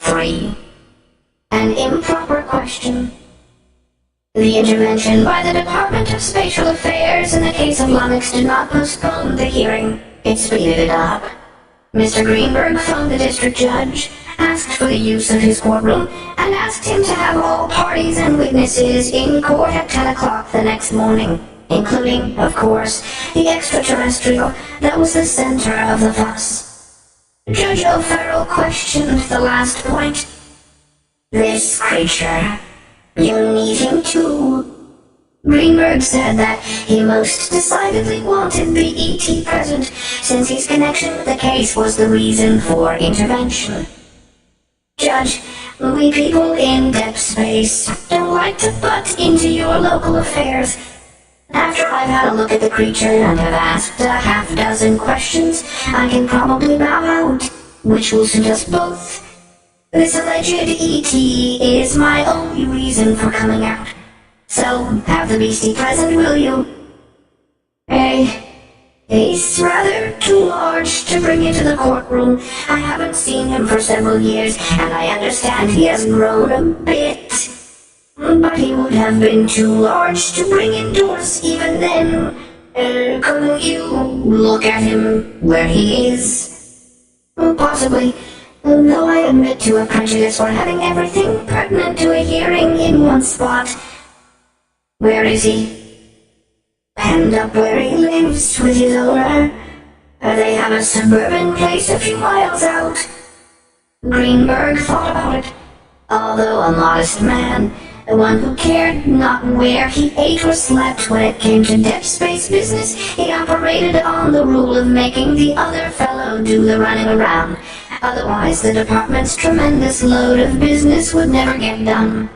3. An improper question. The intervention by the Department of Spatial Affairs in the case of Lummox did not postpone the hearing. It speeded it up. Mr. Greenberg phoned the district judge, asked for the use of his courtroom, and asked him to have all parties and witnesses in court at 10 o'clock the next morning, including, of course, the extraterrestrial that was the center of the fuss. Judge O'Farrell questioned the last point. This creature, you need him too. Greenberg said that he most decidedly wanted the ET present, since his connection with the case was the reason for intervention. Judge, we people in depth space don't like to butt into your local affairs. After I've had a look at the creature and have asked a half-dozen questions, I can probably bow out, which will suit us both. This alleged ET is my only reason for coming out. So, have the beastie present, will you? He's rather too large to bring into the courtroom. I haven't seen him for several years, and I understand he has grown a bit. But he would have been too large to bring indoors even then. Couldn't you look at him where he is? Possibly, though I admit to a prejudice for having everything pertinent to a hearing in one spot. Where is he? Penned up where he lives with his owner. They have a suburban place a few miles out. Greenberg thought about it. Although a modest man, the one who cared not where he ate or slept when it came to depth space business, he operated on the rule of making the other fellow do the running around. Otherwise, the department's tremendous load of business would never get done.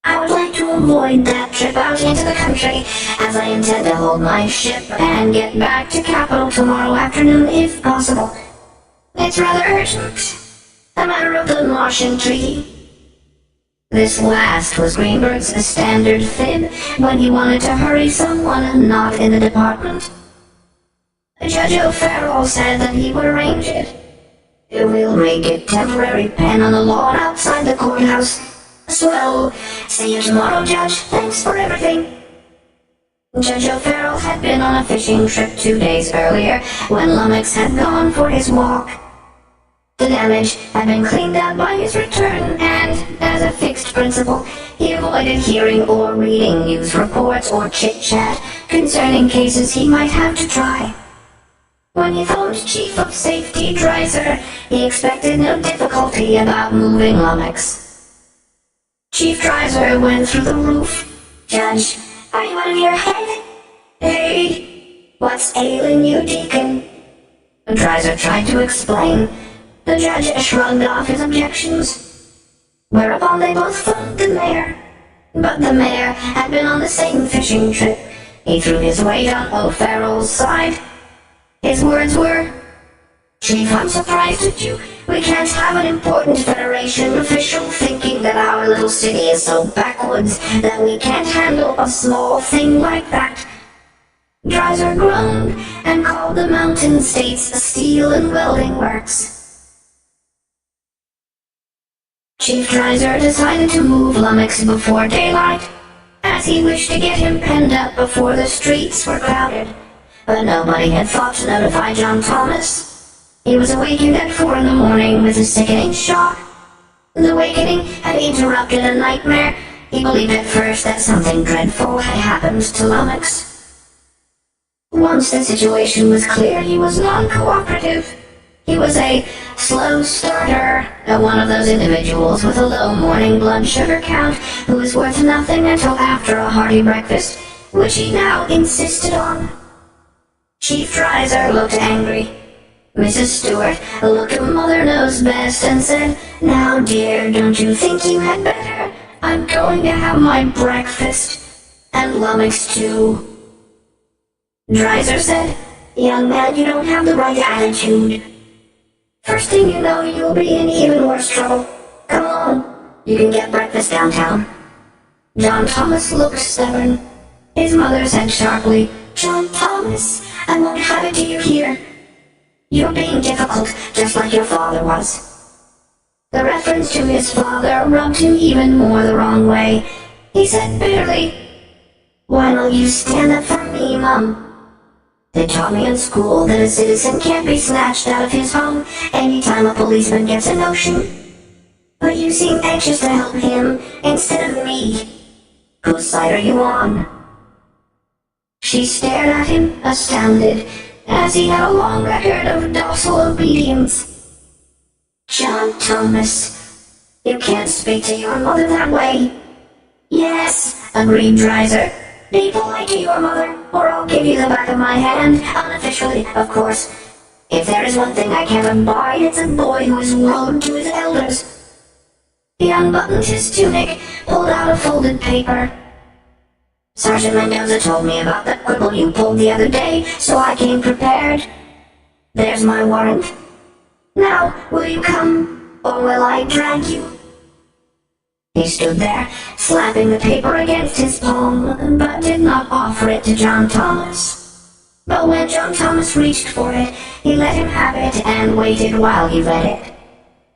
I would like to avoid that trip out into the country, as I intend to hold my ship and get back to Capitol tomorrow afternoon if possible. It's rather urgent. A matter of the Martian Treaty. This last was Greenberg's standard fib when he wanted to hurry someone not in the department. Judge O'Farrell said that he would arrange it. We'll make it temporary pen on the lawn outside the courthouse. Swell. See you tomorrow, Judge. Thanks for everything. Judge O'Farrell had been on a fishing trip 2 days earlier when Lummox had gone for his walk. The damage had been cleaned out by his return, and, as a fixed principle, he avoided hearing or reading news reports or chit-chat concerning cases he might have to try. When he phoned Chief of Safety Dreiser, he expected no difficulty about moving Lummox. Chief Dreiser went through the roof. Judge, are you out of your head? Hey, what's ailing you, Deacon? Dreiser tried to explain. The judge shrugged off his objections, whereupon they both phoned the mayor. But the mayor had been on the same fishing trip. He threw his weight on O'Farrell's side. His words were, Chief, I'm surprised at you. We can't have an important Federation official thinking that our little city is so backwoods that we can't handle a small thing like that. Dreiser groaned and called the Mountain States Steel and Welding Works. Chief Dreiser decided to move Lummox before daylight, as he wished to get him penned up before the streets were crowded. But nobody had thought to notify John Thomas. He was awakened at 4 in the morning with a sickening shock. The awakening had interrupted a nightmare. He believed at first that something dreadful had happened to Lummox. Once the situation was clear, he was non-cooperative. He was a slow starter, one of those individuals with a low morning blood sugar count who was worth nothing until after a hearty breakfast, which he now insisted on. Chief Dreiser looked angry. Mrs. Stewart looked at Mother Knows Best and said, Now, dear, don't you think you had better? I'm going to have my breakfast. And Lummox, too. Dreiser said, Young man, you don't have the right attitude. First thing you know, you'll be in even worse trouble. Come on, you can get breakfast downtown. John Thomas looked stubborn. His mother said sharply, John Thomas, I won't have it to you here. You're being difficult, just like your father was. The reference to his father rubbed him even more the wrong way. He said bitterly, "Why don't you stand up for me, Mum? They taught me in school that a citizen can't be snatched out of his home anytime a policeman gets a notion. But you seem anxious to help him instead of me. Whose side are you on?" She stared at him, astounded, as he had a long record of docile obedience. "John Thomas, you can't speak to your mother that way." "Yes," agreed Dreiser. "Be polite to your mother, or I'll give you the back of my hand, unofficially, of course. If there is one thing I can't abide, it's a boy who is rude to his elders." He unbuttoned his tunic, pulled out a folded paper. "Sergeant Mendoza told me about the quibble you pulled the other day, so I came prepared. There's my warrant. Now, will you come, or will I drag you?" He stood there, slapping the paper against his palm, but did not offer it to John Thomas. But when John Thomas reached for it, he let him have it and waited while he read it.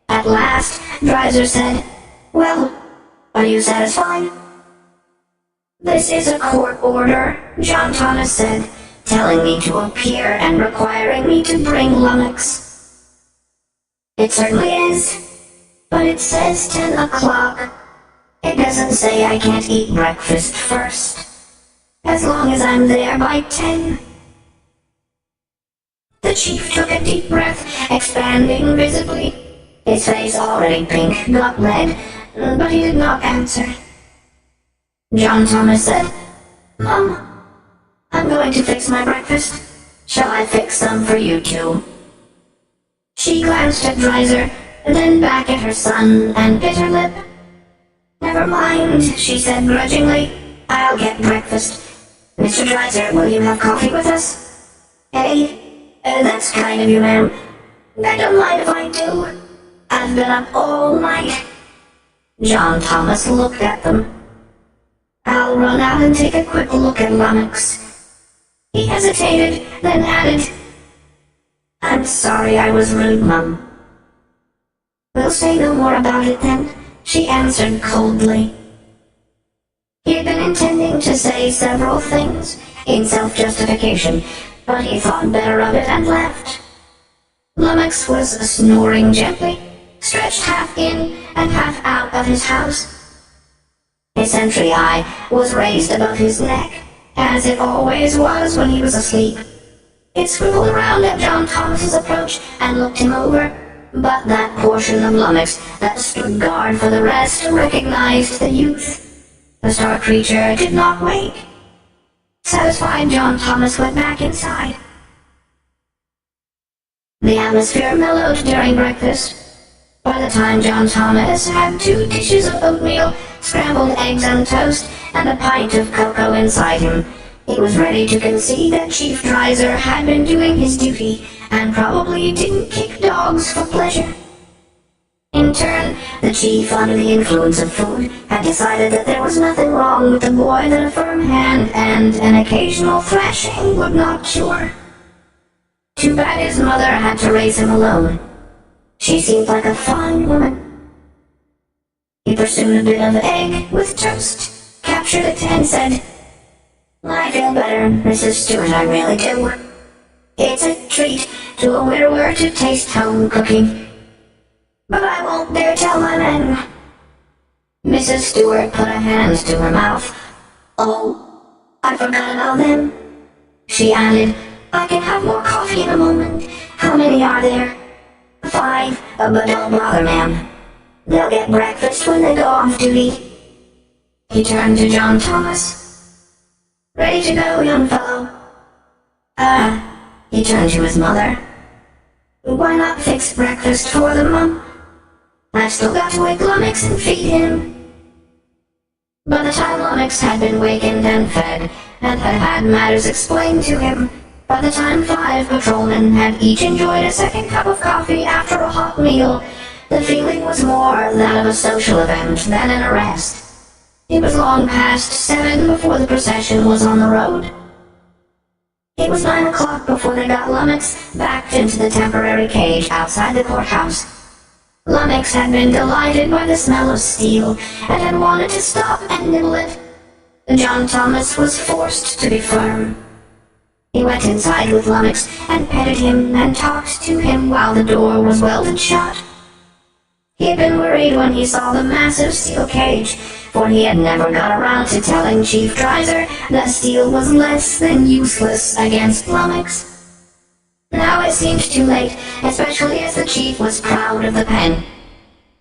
At last, Dreiser said, "Well, are you satisfied?" "This is a court order," John Thomas said, "telling me to appear and requiring me to bring lummox." "It certainly is, but it says 10 o'clock. It doesn't say I can't eat breakfast first, as long as I'm there by 10. The chief took a deep breath, expanding visibly. His face, already pink, got red, but he did not answer. John Thomas said, "Mom, I'm going to fix my breakfast. Shall I fix some for you too?" She glanced at Dreiser, then back at her son, and bit her lip. "Never mind," she said grudgingly. "I'll get breakfast. Mr. Dreiser, will you have coffee with us?" "Hey, that's kind of you, ma'am. I don't mind if I do. I've been up all night." John Thomas looked at them. "I'll run out and take a quick look at lummox." He hesitated, then added, "I'm sorry I was rude, Mum." "We'll say no more about it then," she answered coldly. He had been intending to say several things in self-justification, but he thought better of it and left. Lummox was snoring gently, stretched half in and half out of his house. His sentry eye was raised above his neck, as it always was when he was asleep. It scribbled around at John Thomas's approach and looked him over, but that portion of Lummox that stood guard for the rest recognized the youth. The star creature did not wake. Satisfied, John Thomas went back inside. The atmosphere mellowed during breakfast. By the time John Thomas had 2 dishes of oatmeal, scrambled eggs on toast, and a pint of cocoa inside him, he was ready to concede that Chief Dreiser had been doing his duty and probably didn't kick dogs for pleasure. In turn, the chief, under the influence of food, had decided that there was nothing wrong with the boy that a firm hand and an occasional thrashing would not cure. Too bad his mother had to raise him alone. She seemed like a fine woman. He pursued a bit of egg with toast, captured it, and said, "I feel better, Mrs. Stewart, I really do. It's a treat to a widower to taste home cooking. But I won't dare tell my men." Mrs. Stewart put a hand to her mouth. "Oh, I forgot about them." She added, "I can have more coffee in a moment. How many are there?" "5, but don't bother, ma'am. They'll get breakfast when they go off duty." He turned to John Thomas. "Ready to go, young fellow?" He turned to his mother. "Why not fix breakfast for them, Mum? I've still got to wake Lummox and feed him." By the time Lummox had been wakened and fed, and had had matters explained to him, by the time 5 patrolmen had each enjoyed a second cup of coffee after a hot meal, the feeling was more that of a social event than an arrest. It was long past 7 before the procession was on the road. It was 9 o'clock before they got Lummox backed into the temporary cage outside the courthouse. Lummox had been delighted by the smell of steel and had wanted to stop and nibble it. John Thomas was forced to be firm. He went inside with Lummox and petted him and talked to him while the door was welded shut. He had been worried when he saw the massive steel cage, for he had never got around to telling Chief Dreiser that steel was less than useless against Lummox. Now it seemed too late, especially as the chief was proud of the pen.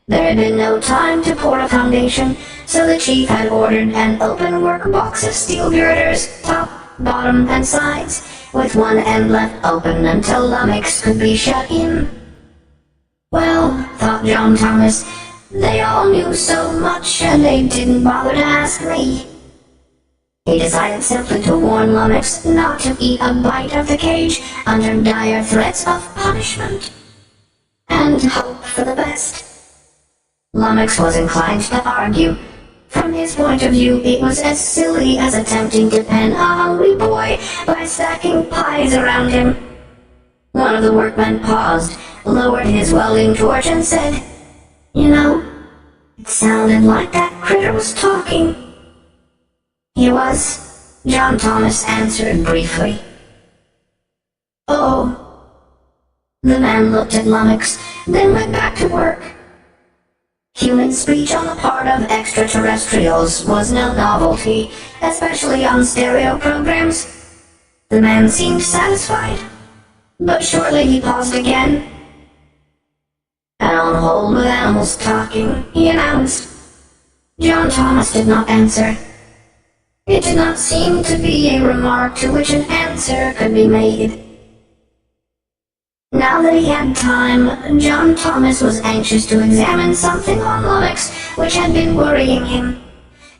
There had been no time to pour a foundation, so the chief had ordered an open work box of steel girders, top, bottom, and sides, with one end left open until Lummox could be shut in. Well, thought John Thomas, they all knew so much and they didn't bother to ask me. He decided simply to warn Lummox not to eat a bite of the cage under dire threats of punishment, and hope for the best. Lummox was inclined to argue. From his point of view, it was as silly as attempting to pen a hungry boy by stacking pies around him. One of the workmen paused, lowered his welding torch, and said, "You know, it sounded like that critter was talking." "He was," John Thomas answered briefly. "Oh." The man looked at Lummox, then went back to work. Human speech on the part of extraterrestrials was no novelty, especially on stereo programs. The man seemed satisfied, but shortly he paused again. "And on hold with animals talking," he announced. John Thomas did not answer. It did not seem to be a remark to which an answer could be made. Now that he had time, John Thomas was anxious to examine something on Lummox which had been worrying him.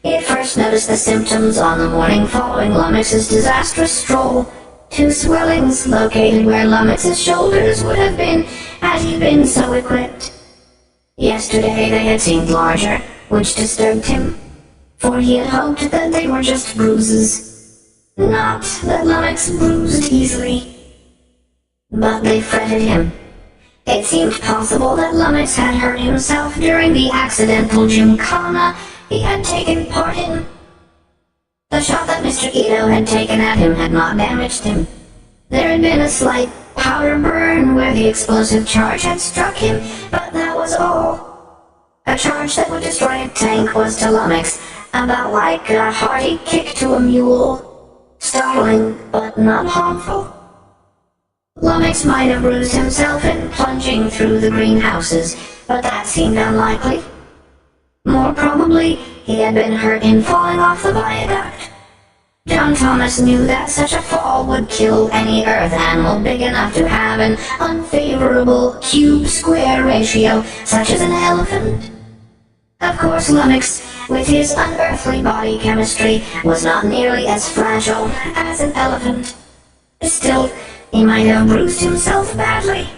He had first noticed the symptoms on the morning following Lummox's disastrous stroll. 2 swellings located where Lummox's shoulders would have been had he been so equipped. Yesterday they had seemed larger, which disturbed him, for he had hoped that they were just bruises, not that Lummox bruised easily. But they fretted him. It seemed possible that Lummox had hurt himself during the accidental gymkhana he had taken part in. The shot that Mr. Ito had taken at him had not damaged him. There had been a slight powder burn where the explosive charge had struck him, but that was all. A charge that would destroy a tank was to Lummox about like a hearty kick to a mule. Startling, but not harmful. Lummox might have bruised himself in plunging through the greenhouses, but that seemed unlikely. More probably, he had been hurt in falling off the viaduct. John Thomas knew that such a fall would kill any earth animal big enough to have an unfavorable cube-square ratio, such as an elephant. Of course, Lummox, with his unearthly body chemistry, was not nearly as fragile as an elephant. Still, he might have bruised himself badly.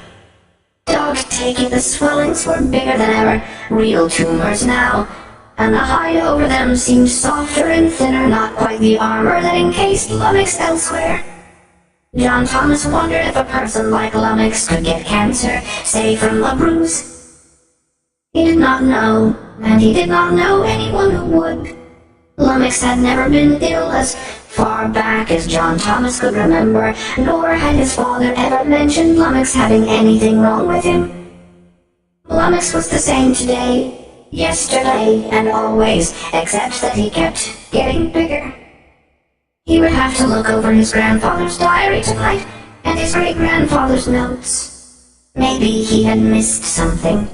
Dog take it, the swellings were bigger than ever, real tumors now, and the hide over them seemed softer and thinner, not quite the armor that encased Lummox elsewhere. John Thomas wondered if a person like Lummox could get cancer, say from a bruise. He did not know, and he did not know anyone who would. Lummox had never been ill as far back as John Thomas could remember, nor had his father ever mentioned Lummox having anything wrong with him. Lummox was the same today, yesterday, and always, except that he kept getting bigger. He would have to look over his grandfather's diary tonight, and his great-grandfather's notes. Maybe he had missed something.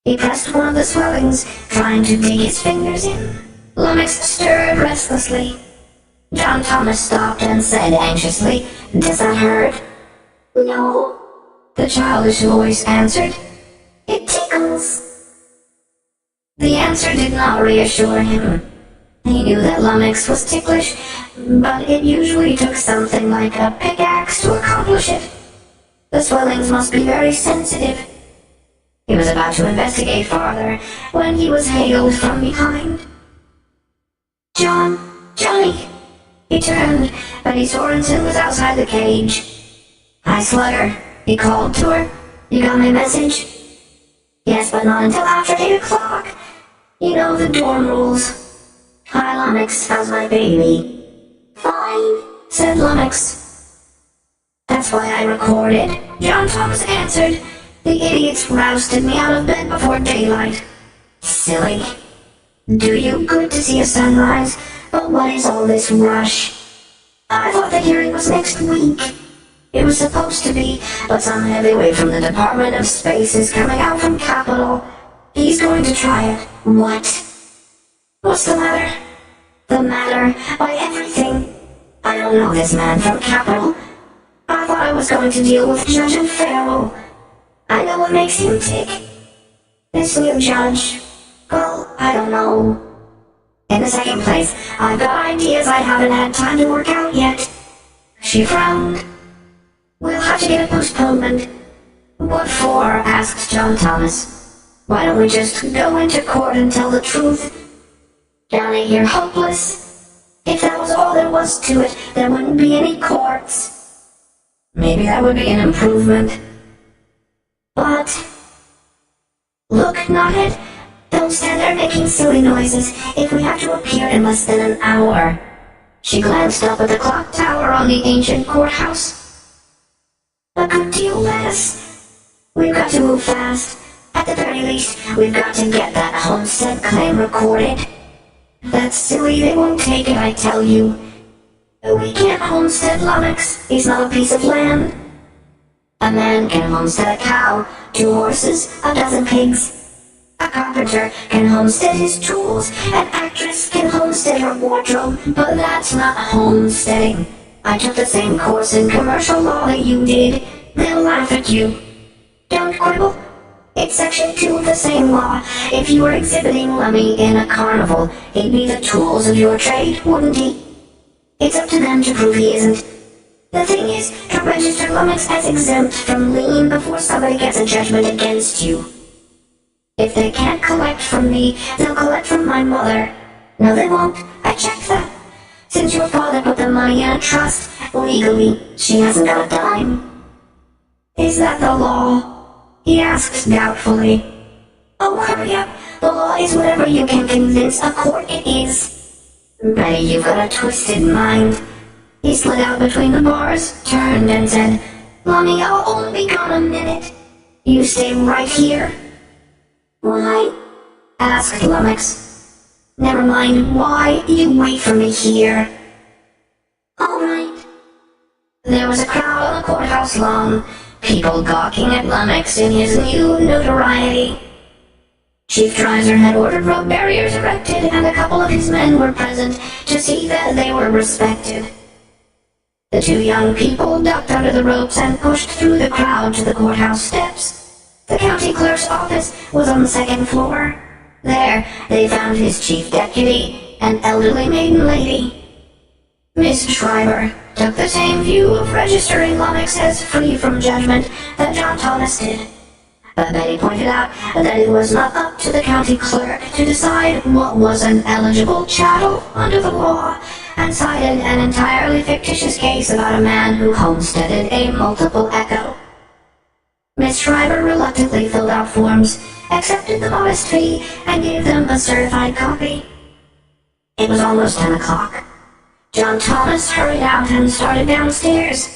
He pressed one of the swellings, trying to dig his fingers in. Lummox stirred restlessly. John Thomas stopped and said anxiously, "Does that hurt?" "No," the childish voice answered. "It tickles." The answer did not reassure him. He knew that Lummox was ticklish, but it usually took something like a pickaxe to accomplish it. The swellings must be very sensitive. He was about to investigate farther when he was hailed from behind. Johnny! He turned, but Sorensen was outside the cage. "Hi, Slugger," he called to her. You got my message? Yes, but not until after 8 o'clock. You know the dorm rules. Hi, Lummox, how's my baby? Fine, said Lummox. That's why I recorded. John Thomas answered. The idiots rousted me out of bed before daylight. Silly. Do you good to see a sunrise, but what is all this rush? I thought the hearing was next week. It was supposed to be, but some heavyweight from the Department of Space is coming out from Capitol. He's going to try it. What? What's the matter? The matter? By everything. I don't know this man from Capitol. I thought I was going to deal with Judge O'Farrell. I know what makes him tick. This new judge. Well, I don't know. In the second place, I've got ideas I haven't had time to work out yet. She frowned. We'll have to get a postponement. What for? Asked John Thomas. Why don't we just go into court and tell the truth? Johnny, you're hopeless. If that was all there was to it, there wouldn't be any courts. Maybe that would be an improvement. But... Look, Knothead, don't stand there making silly noises if we have to appear in less than an hour. She glanced up at the clock tower on the ancient courthouse. A good deal less. We've got to move fast. At the very least, we've got to get that homestead claim recorded. That's silly, they won't take it, I tell you. We can't homestead Lummox. He's not a piece of land. A man can homestead a cow, 2 horses, a dozen pigs. A carpenter can homestead his tools, an actress can homestead her wardrobe, but that's not homesteading. I took the same course in commercial law that you did. They'll laugh at you. Don't quibble. It's section 2 of the same law. If you were exhibiting Lummy in a carnival, he'd be the tools of your trade, wouldn't he? It's up to them to prove he isn't. The thing is, to register Lummox as exempt from lien before somebody gets a judgment against you. If they can't collect from me, they'll collect from my mother. No, they won't. I checked that. Since your father put the money in a trust, legally, she hasn't got a dime. Is that the law? He asked doubtfully. Oh, hurry up. The law is whatever you can convince a court it is. Betty, you've got a twisted mind. He slid out between the bars, turned and said, Lummy, I'll only be gone a minute. You stay right here. Why? Asked Lummox. Never mind why, you wait for me here. All right. There was a crowd on the courthouse lawn, people gawking at Lummox in his new notoriety. Chief Dreiser had ordered road barriers erected, and a couple of his men were present to see that they were respected. The 2 young people ducked under the ropes and pushed through the crowd to the courthouse steps. The county clerk's office was on the 2nd floor. There, they found his chief deputy, an elderly maiden lady. Miss Schreiber took the same view of registering Lummox as free from judgment that John Thomas did. But Betty pointed out that it was not up to the county clerk to decide what was an eligible chattel under the law, and cited an entirely fictitious case about a man who homesteaded a multiple echo. Miss Schreiber reluctantly filled out forms, accepted the modest fee, and gave them a certified copy. It was almost 10 o'clock. John Thomas hurried out and started downstairs.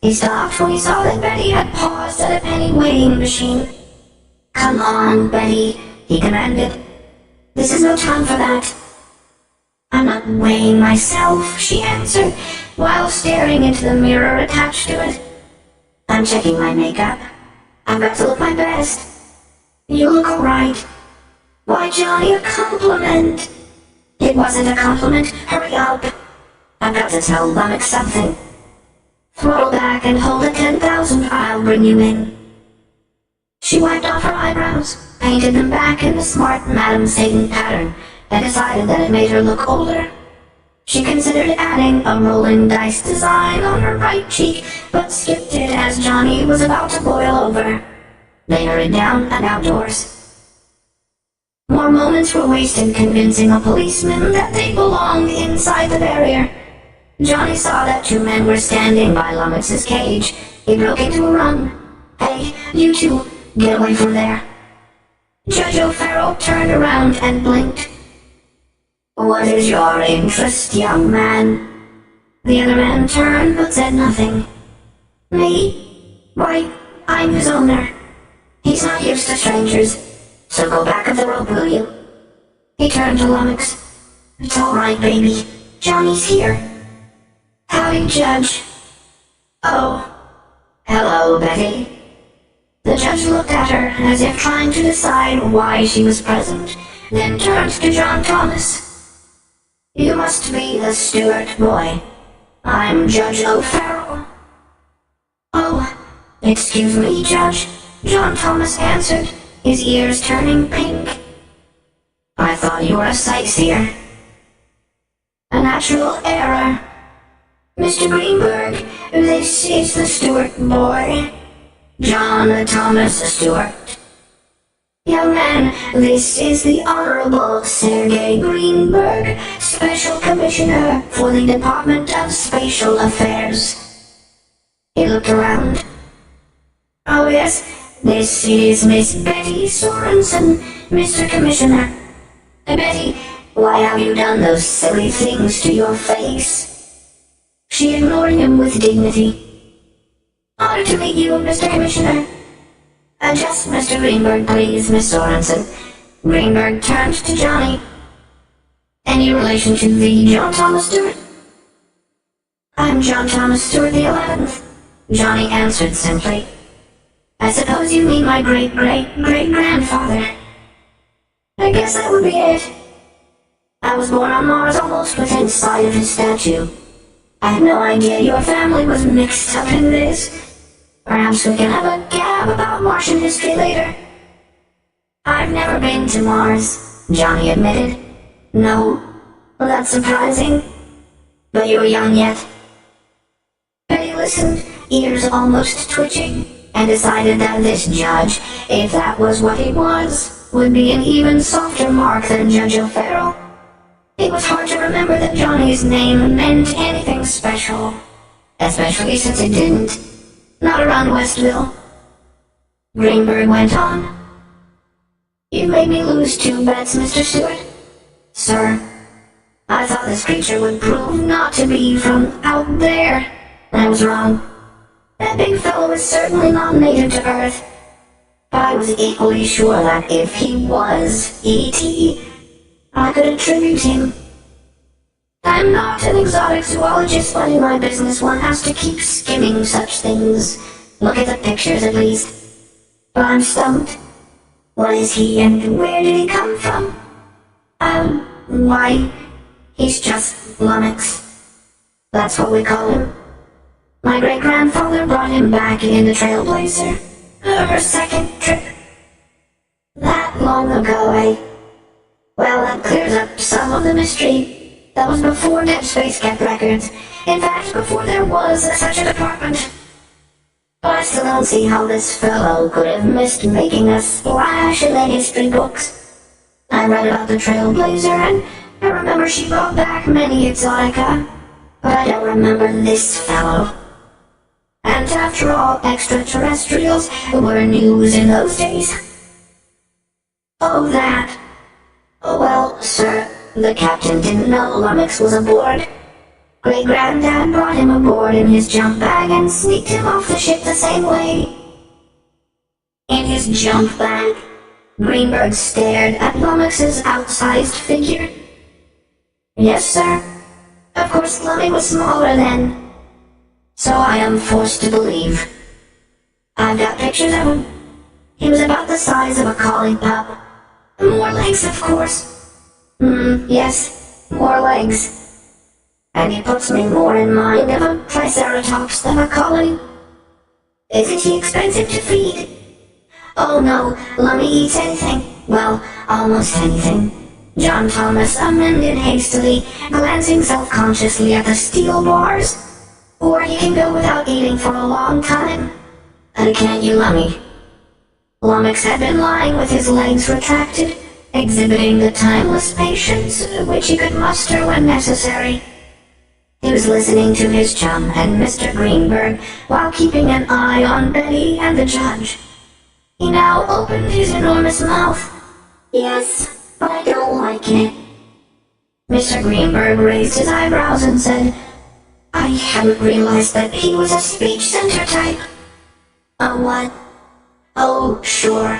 He stopped when he saw that Betty had paused at a penny weighing machine. Come on, Betty, he commanded. This is no time for that. I'm not weighing myself, she answered, while staring into the mirror attached to it. I'm checking my makeup. I've got to look my best. You look alright. Why, Johnny, a compliment. It wasn't a compliment. Hurry up. I've got to tell Lummox something. Throttle back and hold at 10,000. I'll bring you in. She wiped off her eyebrows, painted them back in the smart Madame Satan pattern, and decided that it made her look older. She considered adding a rolling dice design on her right cheek, but skipped it as Johnny was about to boil over. They hurried down and outdoors. More moments were wasted convincing a policeman that they belonged inside the barrier. Johnny saw that 2 men were standing by Lummox's cage. He broke into a run. Hey, you two, get away from there. Judge O'Farrell turned around and blinked. What is your interest, young man? The other man turned but said nothing. Me? Why, I'm his owner. He's not used to strangers, so go back of the rope, will you? He turned to Lummox. It's all right, baby. Johnny's here. Howdy, Judge. Oh. Hello, Betty. The judge looked at her as if trying to decide why she was present, then turned to John Thomas. You must be the Stewart boy. I'm Judge O'Farrell. Oh, excuse me, Judge, John Thomas answered, his ears turning pink. I thought you were a sightseer. A natural error. Mr. Greenberg, this is the Stewart boy. John Thomas Stewart. Young man, this is the Honorable Sergei Greenberg, Special Commissioner for the Department of Spatial Affairs. He looked around. Oh yes, this is Miss Betty Sorensen, Mr. Commissioner. Betty, why have you done those silly things to your face? She ignored him with dignity. Honored to meet you, Mr. Commissioner. Just Mr. Greenberg, please, Miss Sorensen. Greenberg turned to Johnny. Any relation to the John Thomas Stewart? I'm John Thomas Stewart the 11th, Johnny answered simply. I suppose you mean my great-great-great-grandfather. I guess that would be it. I was born on Mars almost within sight of his statue. I had no idea your family was mixed up in this. Perhaps we can have a gab about Martian history later. I've never been to Mars, Johnny admitted. No, well, that's surprising. But you're young yet. Betty listened, ears almost twitching, and decided that this judge, if that was what he was, would be an even softer mark than Judge O'Farrell. It was hard to remember that Johnny's name meant anything special, especially since it didn't. Not around Westville. Greenberg went on. You made me lose 2 bets, Mr. Stewart. Sir, I thought this creature would prove not to be from out there. I was wrong. That big fellow is certainly not native to Earth. But I was equally sure that if he was E.T., I could attribute him. I'm not an exotic zoologist, but in my business one has to keep skimming such things. Look at the pictures at least. But I'm stumped. What is he and where did he come from? Why, he's just Lummox. That's what we call him. My great-grandfather brought him back in the Trailblazer. Her second trip. That long ago, eh? Well, that clears up some of the mystery. That was before Deep Space kept records. In fact, before there was such a department. But I still don't see how this fellow could have missed making a splash in the history books. I read about the Trailblazer, and I remember she brought back many exotica. But I don't remember this fellow. And after all, extraterrestrials were news in those days. Oh, that. Oh, well, sir, the captain didn't know Lummox was aboard. Great-granddad brought him aboard in his jump bag and sneaked him off the ship the same way. In his jump bag? Greenberg stared at Lummox's outsized figure. Yes, sir. Of course, Lummy was smaller then. So I am forced to believe. I've got pictures of him. He was about the size of a collie pup. More legs, of course. Yes, more legs. And he puts me more in mind of a triceratops than a collie. Isn't he expensive to feed? Oh no, Lummy eats anything. Well, almost anything. John Thomas amended hastily, glancing self-consciously at the steel bars. Or he can go without eating for a long time. And can't you, Lummy? Lummox had been lying with his legs retracted, exhibiting the timeless patience which he could muster when necessary. He was listening to his chum and Mr. Greenberg while keeping an eye on Betty and the judge. He now opened his enormous mouth. "Yes, but I don't like it." Mr. Greenberg raised his eyebrows and said, "I hadn't realized that he was a speech center type." "A what?" "Oh, sure.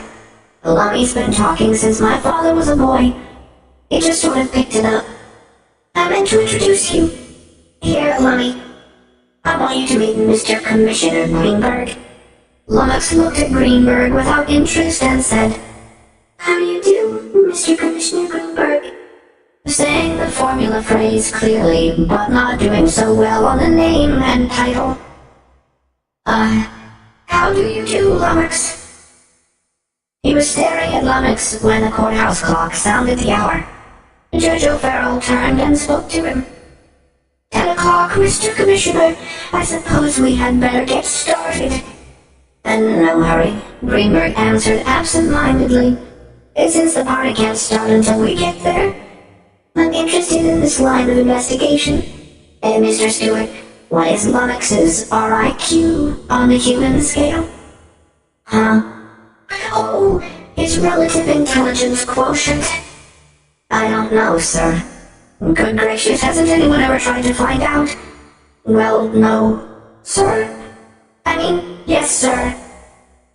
Lummy's been talking since my father was a boy. He just sort of picked it up. I meant to introduce you. Here, Lummy. I want you to meet Mr. Commissioner Greenberg." Lummox looked at Greenberg without interest and said, "How do you do, Mr. Commissioner Greenberg?" saying the formula phrase clearly, but not doing so well on the name and title. How do you do, Lummox?" He was staring at Lummox when the courthouse clock sounded the hour. Judge O'Farrell turned and spoke to him. "10 o'clock, Mr. Commissioner. I suppose we had better get started." "No hurry," Greenberg answered absent-mindedly. "Since the party can't start until we get there, I'm interested in this line of investigation. Mr. Stewart, what is Lummox's RIQ on the human scale?" "Huh?" "Oh, his relative intelligence quotient." "I don't know, sir." "Good gracious, hasn't anyone ever tried to find out?" "Well, no, sir. I mean, yes, sir.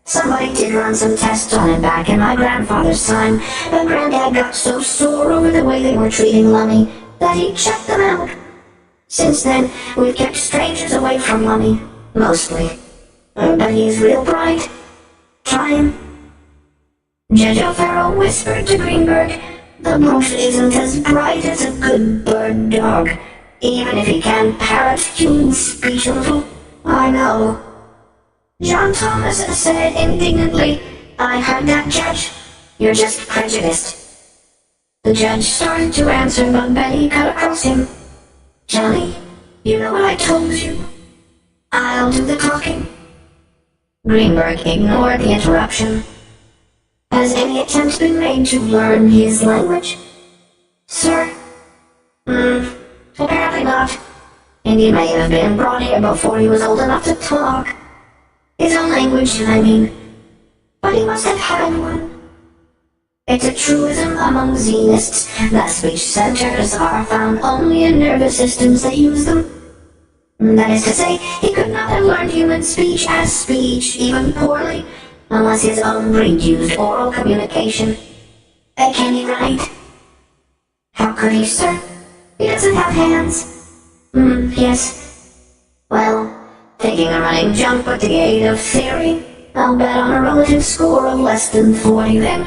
Somebody did run some tests on it back in my grandfather's time, but Granddad got so sore over the way they were treating Lummy that he checked them out. Since then, we've kept strangers away from Lummy, mostly. But he's real bright. Try him." Judge O'Farrell whispered to Greenberg, "The brute isn't as bright as a good bird dog, even if he can parrot human speech a little. I know." John Thomas said indignantly, "I heard that, Judge. You're just prejudiced." The judge started to answer, but Betty cut across him. "Johnny, you know what I told you. I'll do the talking." Greenberg ignored the interruption. "Has any attempt been made to learn his language?" "Sir? Apparently not. And he may have been brought here before he was old enough to talk. His own language, I mean. But he must have had one. It's a truism among Zenists that speech centers are found only in nervous systems that use them. That is to say, he could not have learned human speech as speech, even poorly, unless his own breed used oral communication. Can he write?" "How could he, sir? He doesn't have hands." Yes. Well, taking a running jump with the aid of theory, I'll bet on a relative score of less than 40 then.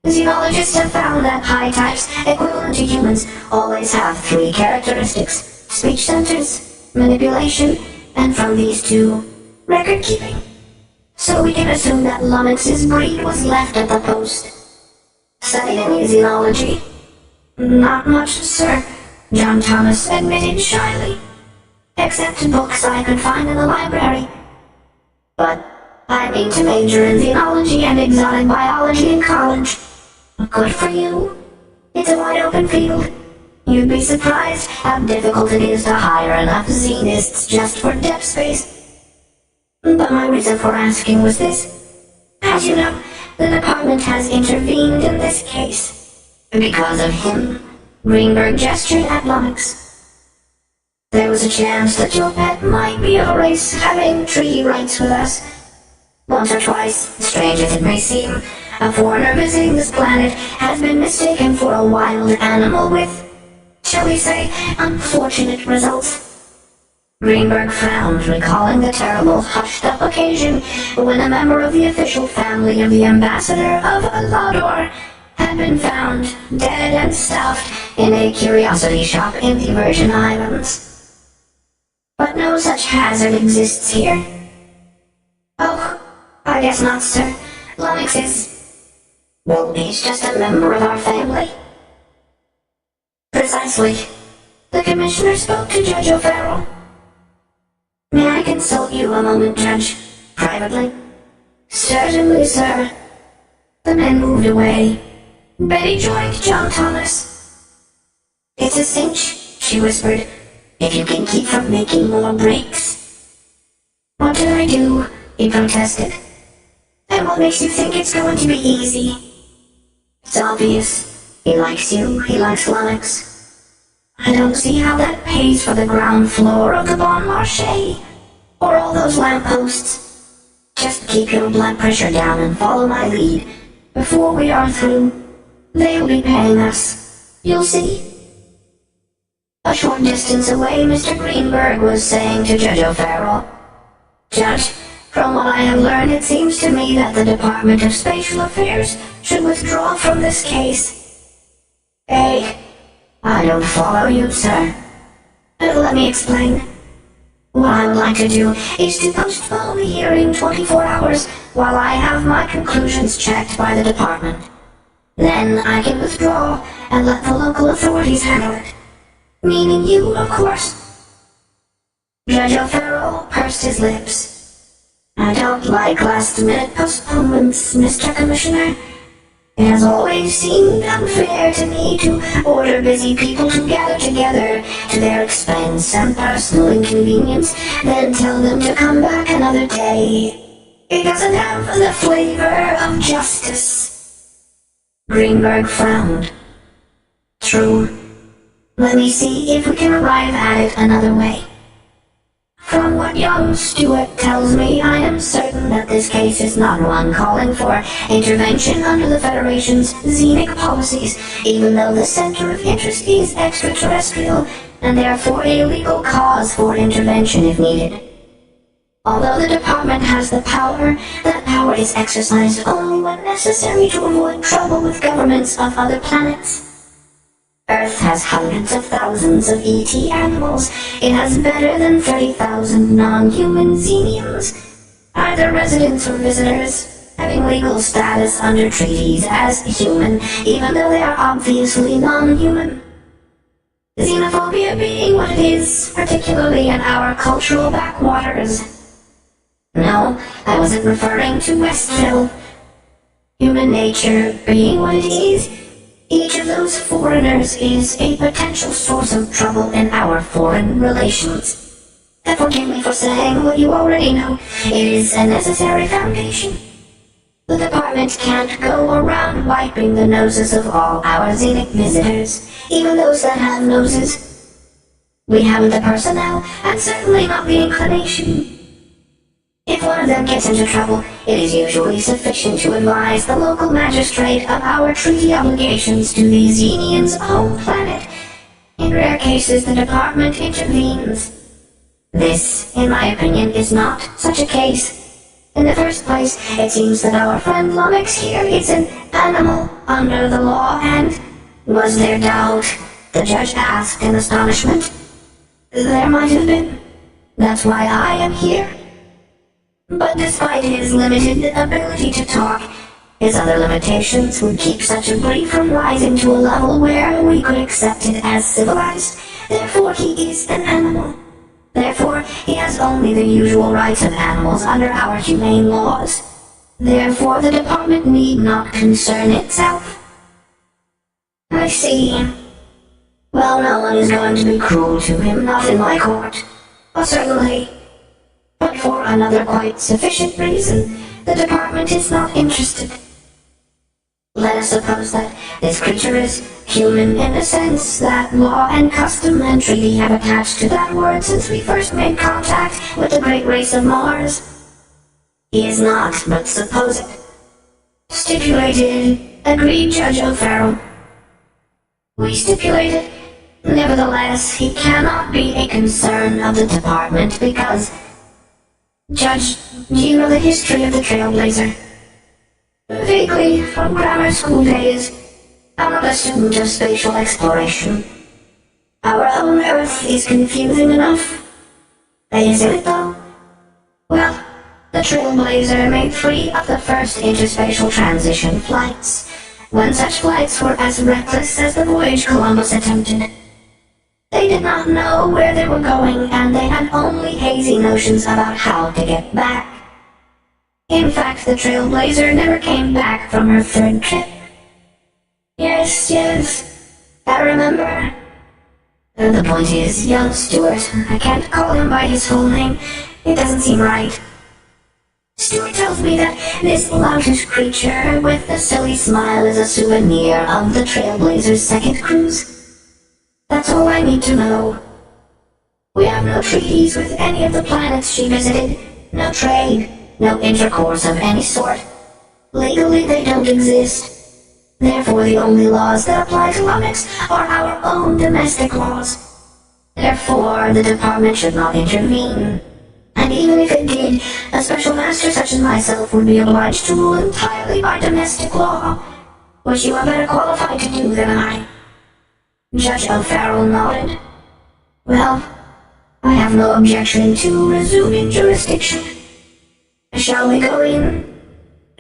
Xenologists have found that high types, equivalent to humans, always have 3 characteristics: speech centers, manipulation, and from these 2, record keeping. So we can assume that Lummox's breed was left at the post. Studied any xenology? Not much, sir, John Thomas admitted shyly. Except books I could find in the library. But I mean to major in xenology and exotic biology in college. Good for you. It's a wide open field. You'd be surprised how difficult it is to hire enough Zenists just for depth space. But my reason for asking was this. As you know, the department has intervened in this case. Because of him, Greenberg gestured at Lummox. There was a chance that your pet might be of a race having treaty rights with us. Once or twice, strange as it may seem, a foreigner visiting this planet has been mistaken for a wild animal with, shall we say, unfortunate results. Greenberg frowned, recalling the terrible, hushed-up occasion when a member of the official family of the ambassador of Alador had been found, dead and stuffed, in a curiosity shop in the Virgin Islands. But no such hazard exists here. Oh, I guess not, sir. Lummox is... well, he's just a member of our family. Precisely. The commissioner spoke to Judge O'Farrell. May I consult you a moment, Judge? Privately? Certainly, sir. The men moved away. Betty joined John Thomas. It's a cinch, she whispered. if you can keep from making more breaks." "What did I do?" he protested. "And what makes you think it's going to be easy?" "It's obvious. He likes you, he likes Lummox. I don't see how that pays for the ground floor of the Bon Marché, or all those lampposts. Just keep your blood pressure down and follow my lead. Before we are through, they'll be paying us. You'll see." A short distance away, Mr. Greenberg was saying to Judge O'Farrell, "Judge, from what I have learned, it seems to me that the Department of Spatial Affairs should withdraw from this case." "Hey, I don't follow you, sir. Let me explain. What I would like to do is to postpone the hearing 24 hours while I have my conclusions checked by the department. Then I can withdraw and let the local authorities handle it. Meaning you, of course." Judge O'Farrell pursed his lips. "I don't like last-minute postponements, Mr. Commissioner. It has always seemed unfair to me to order busy people to gather together to their expense and personal inconvenience, then tell them to come back another day. It doesn't have the flavor of justice." Greenberg frowned. "True. Let me see if we can arrive at it another way. From what young Stewart tells me, I am certain that this case is not one calling for intervention under the Federation's xenic policies, even though the center of interest is extraterrestrial, and therefore a legal cause for intervention if needed. Although the department has the power, that power is exercised only when necessary to avoid trouble with governments of other planets. Earth has hundreds of thousands of ET animals. It has better than 30,000 non-human xeniums, either residents or visitors, having legal status under treaties as human, even though they are obviously non-human. Xenophobia being what it is, particularly in our cultural backwaters. No, I wasn't referring to Westville. Human nature being what it is, each of those foreigners is a potential source of trouble in our foreign relations. And forgive me for saying what you already know. It is a necessary foundation. The department can't go around wiping the noses of all our xenic visitors, even those that have noses. We haven't the personnel, and certainly not the inclination. If one of them gets into trouble, it is usually sufficient to advise the local magistrate of our treaty obligations to the Xenians' home planet. In rare cases, the department intervenes. This, in my opinion, is not such a case. In the first place, it seems that our friend Lummox here is an animal under the law, and was there doubt? The judge asked in astonishment. There might have been. That's why I am here. But despite his limited ability to talk, his other limitations would keep such a breed from rising to a level where we could accept it as civilized. Therefore, he is an animal. Therefore, he has only the usual rights of animals under our humane laws. Therefore, the department need not concern itself. I see. Well, no one is going to be cruel to him, not in my court. Well, certainly. But for another quite sufficient reason, the department is not interested. Let us suppose that this creature is human in the sense that law and custom and treaty have attached to that word since we first made contact with the great race of Mars. He is not, but suppose it. Stipulated, agreed Judge O'Farrell. We stipulated. Nevertheless, he cannot be a concern of the department because... Judge, do you know the history of the Trailblazer? Vaguely, from grammar school days. I'm not a student of spatial exploration. Our own Earth is confusing enough. Isn't it, though? Well, the Trailblazer made 3 of the first interspatial transition flights, when such flights were as reckless as the voyage Columbus attempted. They did not know where they were going, and they had only hazy notions about how to get back. In fact, the Trailblazer never came back from her 3rd trip. Yes, I remember. The point is, young Stuart, I can't call him by his full name. It doesn't seem right. Stuart tells me that this loutish creature with the silly smile is a souvenir of the Trailblazer's second cruise. That's all I need to know. We have no treaties with any of the planets she visited, no trade, no intercourse of any sort. Legally, they don't exist. Therefore, the only laws that apply to Lummox are our own domestic laws. Therefore, the department should not intervene. And even if it did, a special master such as myself would be obliged to rule entirely by domestic law, which you are better qualified to do than I. Judge O'Farrell nodded. Well, I have no objection to resuming jurisdiction. Shall we go in?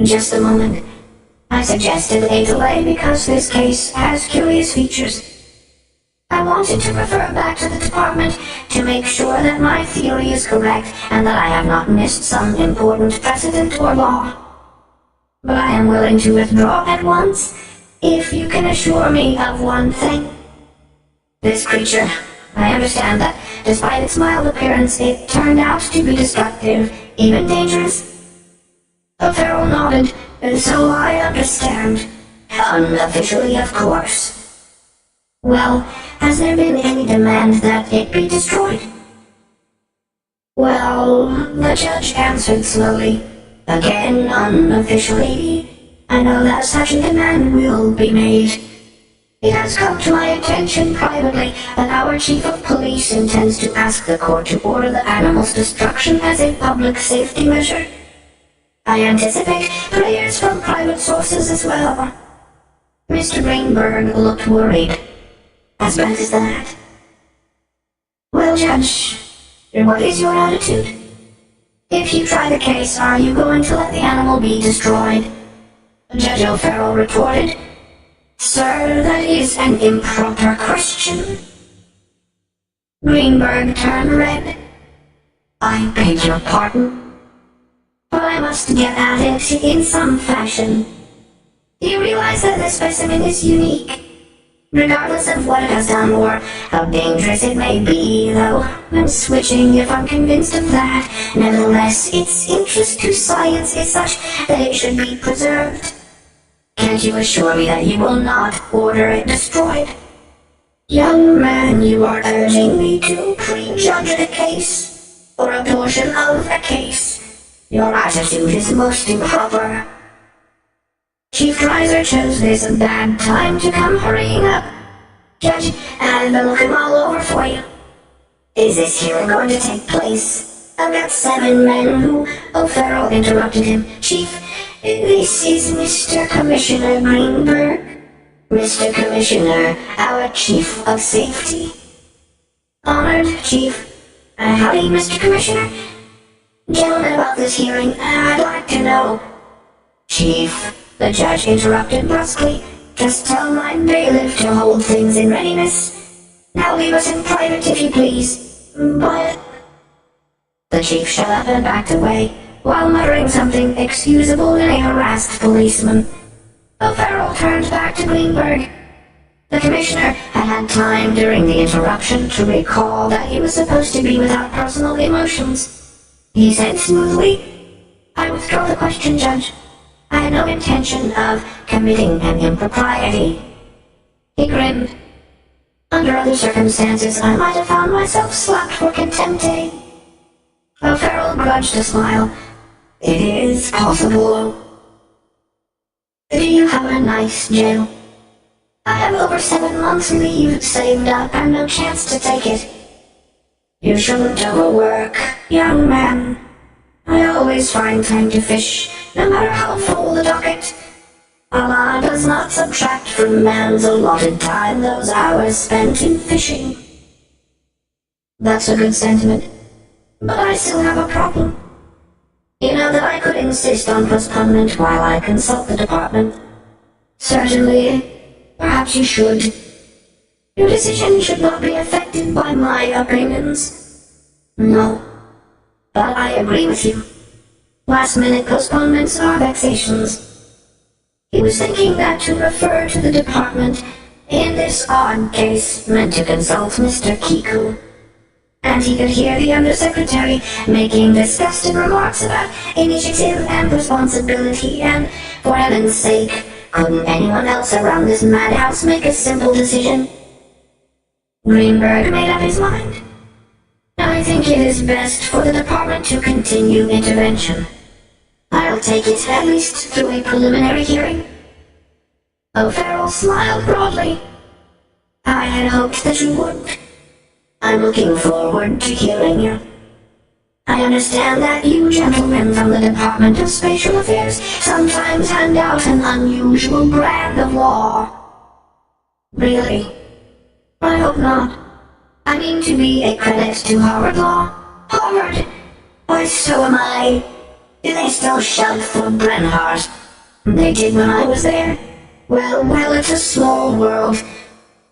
Just a moment. I suggested a delay because this case has curious features. I wanted to refer back to the department to make sure that my theory is correct and that I have not missed some important precedent or law. But I am willing to withdraw at once if you can assure me of one thing. This creature, I understand that despite its mild appearance, it turned out to be destructive, even dangerous. O'Farrell nodded. So I understand. Unofficially, of course. Well, has there been any demand that it be destroyed? Well, the judge answered slowly. Again, unofficially, I know that such a demand will be made. It has come to my attention privately that our chief of police intends to ask the court to order the animal's destruction as a public safety measure. I anticipate prayers from private sources as well. Mr. Greenberg looked worried. As bad as that? Well, Judge, what is your attitude? If you try the case, are you going to let the animal be destroyed? Judge O'Farrell retorted. Sir, that is an improper question. Greenberg turned red. I beg your pardon? But I must get at it in some fashion. You realize that this specimen is unique, regardless of what it has done or how dangerous it may be, though I'm switching if I'm convinced of that. Nevertheless, its interest to science is such that it should be preserved. Can't you assure me that you will not order it destroyed? Young man, you are urging me to prejudge a case, or a portion of a case. Your attitude is most improper. Chief Dreiser chose this bad time to come hurrying up. Judge, I've been looking all over for you. Is this hearing going to take place? I've got 7 men who... O'Farrell interrupted him. Chief, this is Mr. Commissioner Greenberg. Mr. Commissioner, our Chief of Safety. Honored Chief. Howdy, Mr. Commissioner. Gentlemen, about this hearing, I'd like to know. Chief, the judge interrupted brusquely. Just tell my bailiff to hold things in readiness. Now leave us in private if you please. But... The chief shut up and backed away, while muttering something excusable in a harassed policeman. O'Farrell turned back to Greenberg. The commissioner had had time during the interruption to recall that he was supposed to be without personal emotions. He said smoothly, I withdraw the question, Judge. I had no intention of committing an impropriety. He grinned. Under other circumstances, I might have found myself slapped for contempt. O'Farrell grudged a smile. It is possible. Do you have a nice jail? I have over 7 months' leave saved up and no chance to take it. You shouldn't overwork, young man. I always find time to fish, no matter how full the docket. Allah does not subtract from man's allotted time those hours spent in fishing. That's a good sentiment, but I still have a problem. You know that I could insist on postponement while I consult the department. Certainly, perhaps you should. Your decision should not be affected by my opinions. No, but I agree with you. Last-minute postponements are vexations. He was thinking that to refer to the department, in this odd case meant to consult Mr. Kiku, and he could hear the undersecretary making disgusted remarks about initiative and responsibility, and for heaven's sake, couldn't anyone else around this madhouse make a simple decision? Greenberg made up his mind. I think it is best for the department to continue intervention. I'll take it at least through a preliminary hearing. O'Farrell smiled broadly. I had hoped that you would. I'm looking forward to hearing you. I understand that you gentlemen from the Department of Spatial Affairs sometimes hand out an unusual brand of law. Really? I hope not. I mean to be a credit to Harvard Law. Harvard? Why, so am I. Do they still shout for Brenhart? They did when I was there. Well, it's a small world.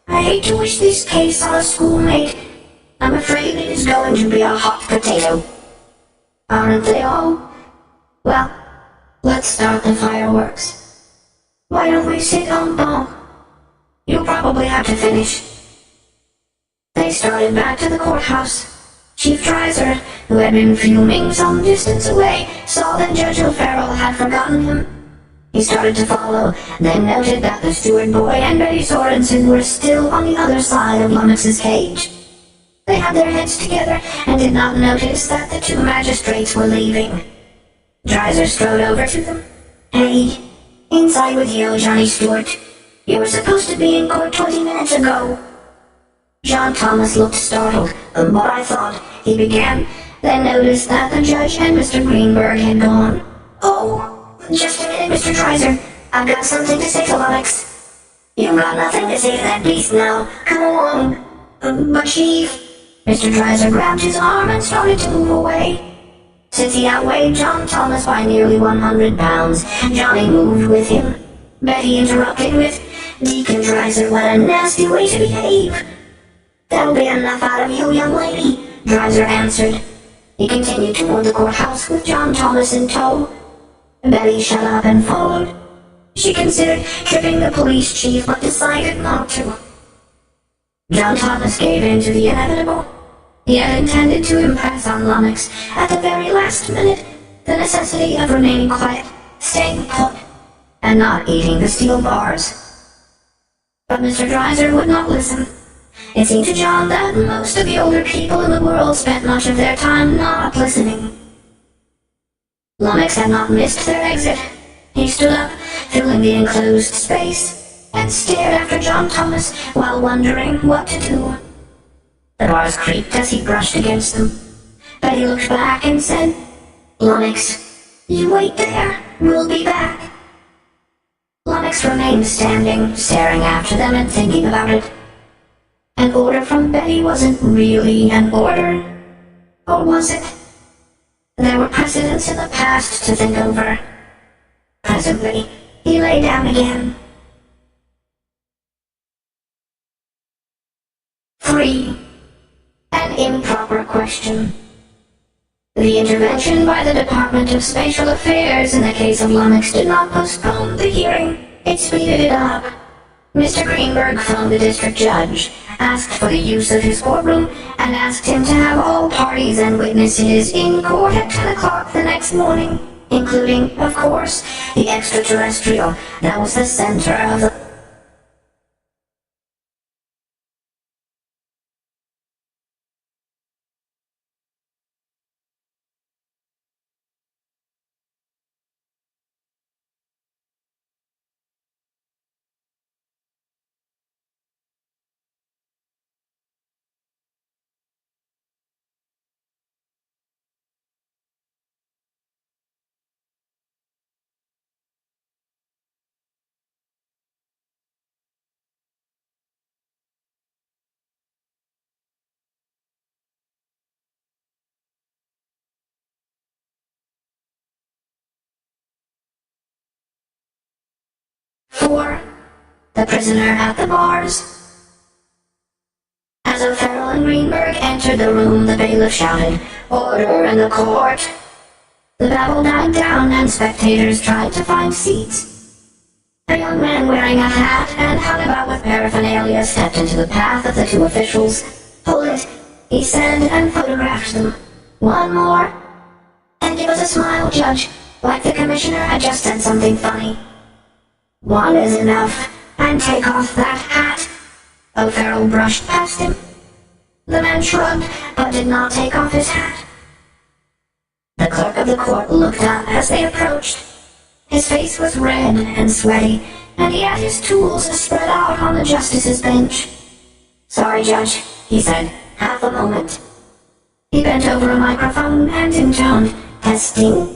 I hate to wish this case on a schoolmate. I'm afraid it is going to be a hot potato. Aren't they all? Well, let's start the fireworks. Why don't we sit en banc? You'll probably have to finish. They started back to the courthouse. Chief Dreiser, who had been fuming some distance away, saw that Judge O'Farrell had forgotten him. He started to follow, then noted that the steward boy and Betty Sorensen were still on the other side of Lummox's cage. They had their heads together and did not notice that the two magistrates were leaving. Dreiser strode over to them. Hey, inside with you, Johnny Stewart. You were supposed to be in court 20 minutes ago. John Thomas looked startled, but I thought, he began, then noticed that the judge and Mr. Greenberg had gone. Oh, just a minute, Mr. Dreiser. I've got something to say to Lummox. You've got nothing to say to that beast now. Come along. But Chief... Mr. Dreiser grabbed his arm and started to move away. Since he outweighed John Thomas by nearly 100 pounds, Johnny moved with him. Betty interrupted with, Deacon Dreiser, what a nasty way to behave. That'll be enough out of you, young lady, Dreiser answered. He continued toward the courthouse with John Thomas in tow. Betty shut up and followed. She considered tripping the police chief, but decided not to. John Thomas gave in to the inevitable. He had intended to impress on Lummox, at the very last minute, the necessity of remaining quiet, staying put, and not eating the steel bars. But Mr. Dreiser would not listen. It seemed to John that most of the older people in the world spent much of their time not listening. Lummox had not missed their exit. He stood up, filling the enclosed space, and stared after John Thomas while wondering what to do. The bars creaked as he brushed against them. Betty looked back and said, Lummox, you wait there. We'll be back. Lummox remained standing, staring after them and thinking about it. An order from Betty wasn't really an order. Or was it? There were precedents in the past to think over. Presently, he lay down again. 3. An improper question. The intervention by the Department of Spatial Affairs in the case of Lummox did not postpone the hearing. It speeded it up. Mr. Greenberg phoned the district judge, asked for the use of his courtroom, and asked him to have all parties and witnesses in court at 10 o'clock the next morning, including, of course, the extraterrestrial that was the center of the... For the prisoner at the bars. As O'Farrell and Greenberg entered the room, the bailiff shouted, Order in the court! The babble died down and spectators tried to find seats. A young man wearing a hat and hung about with paraphernalia stepped into the path of the two officials. "Hold it," he said, and photographed them. "One more." And give us a smile, Judge, like the commissioner had just said something funny. "One is enough, and take off that hat." O'Farrell brushed past him. The man shrugged, but did not take off his hat. The clerk of the court looked up as they approached. His face was red and sweaty, and he had his tools spread out on the justice's bench. "Sorry, Judge," he said. "Half a moment." He bent over a microphone and intoned, "Testing.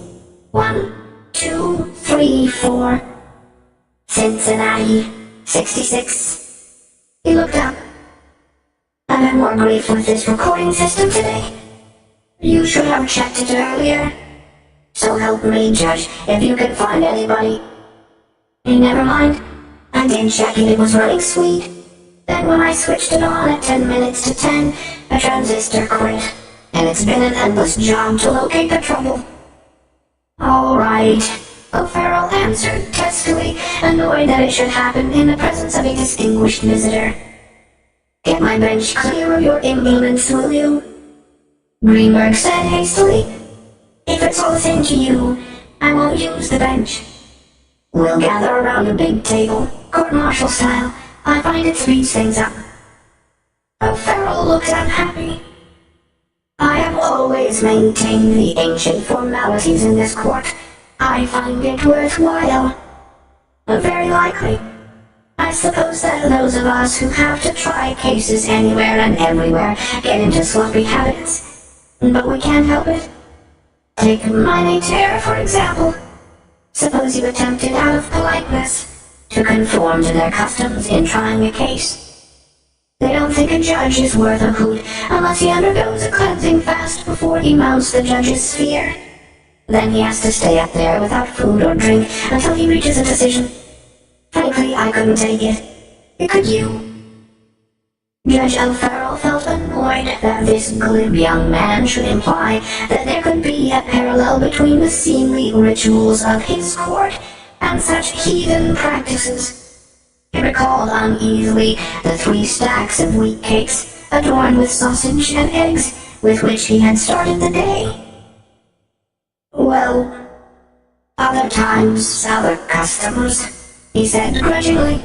1, 2, 3, 4. Cincinnati, 66. He looked up. "I've had more grief with this recording system today. You should have checked it earlier. So help me, Judge, if you can find anybody." "Never mind. I did check it was running sweet. Then when I switched it on at 10 minutes to 10, a transistor quit. And it's been an endless job to locate the trouble." "All right," O'Farrell answered testily, annoyed that it should happen in the presence of a distinguished visitor. "Get my bench clear of your implements, will you?" Greenberg said hastily. "If it's all the same to you, I won't use the bench. We'll gather around a big table, court-martial style. I find it speeds things up." O'Farrell looked unhappy. "I have always maintained the ancient formalities in this court. I find it worthwhile." "Very likely. I suppose that those of us who have to try cases anywhere and everywhere get into sloppy habits. But we can't help it. Take Minataire, for example. Suppose you attempted out of politeness to conform to their customs in trying a case. They don't think a judge is worth a hoot unless he undergoes a cleansing fast before he mounts the judge's sphere. Then he has to stay up there without food or drink until he reaches a decision. Frankly, I couldn't take it. Could you?" Judge O'Farrell felt annoyed that this glib young man should imply that there could be a parallel between the seemly rituals of his court and such heathen practices. He recalled uneasily the 3 stacks of wheat cakes adorned with sausage and eggs with which he had started the day. "Well, other times, other customs," he said grudgingly.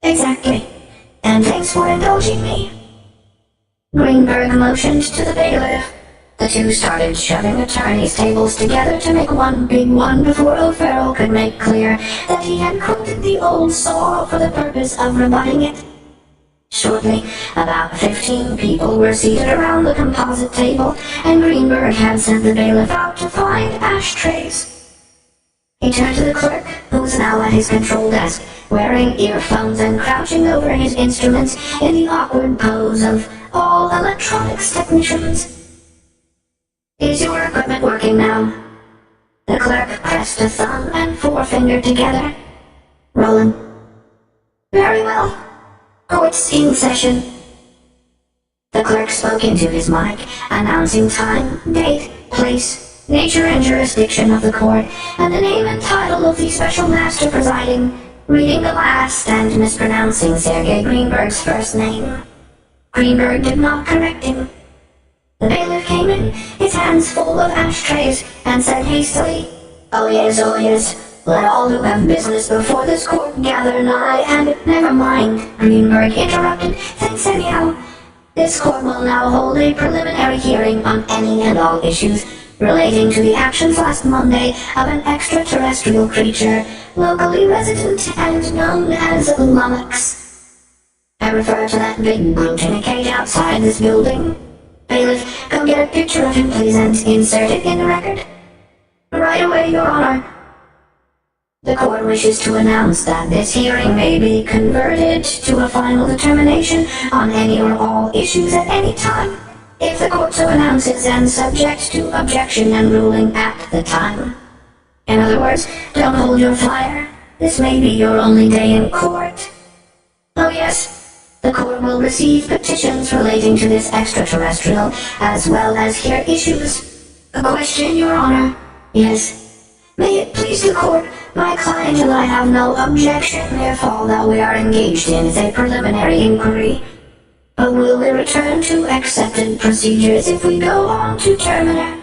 "Exactly. And thanks for indulging me." Greenberg motioned to the bailiff. The two started shoving attorneys' tables together to make one big one before O'Farrell could make clear that he had quoted the old saw for the purpose of rebutting it. Shortly, about 15 people were seated around the composite table, and Greenberg had sent the bailiff out to find ashtrays. He turned to the clerk, who was now at his control desk, wearing earphones and crouching over his instruments in the awkward pose of all electronics technicians. "Is your equipment working now?" The clerk pressed a thumb and forefinger together. "Rolling." "Very well. Court's in session." The clerk spoke into his mic, announcing time, date, place, nature and jurisdiction of the court, and the name and title of the special master presiding, reading the last and mispronouncing Sergei Greenberg's first name. Greenberg did not correct him. The bailiff came in, his hands full of ashtrays, and said hastily, oh yes, let all who have business before this court gather nigh, and never mind," Greenberg interrupted, "thanks anyhow. This court will now hold a preliminary hearing on any and all issues relating to the actions last Monday of an extraterrestrial creature, locally resident and known as Lummox. I refer to that big brute in a cage outside this building. Bailiff, go get a picture of him, please, and insert it in the record." "Right away, Your Honor." "The court wishes to announce that this hearing may be converted to a final determination on any or all issues at any time, if the court so announces and subject to objection and ruling at the time. In other words, don't hold your fire. This may be your only day in court. Oh yes, the court will receive petitions relating to this extraterrestrial, as well as hear issues. A question, Your Honor?" "Yes." May it please the court, my client and I have no objection if all that we are engaged in is a preliminary inquiry. But will we return to accepted procedures if we go on to terminate?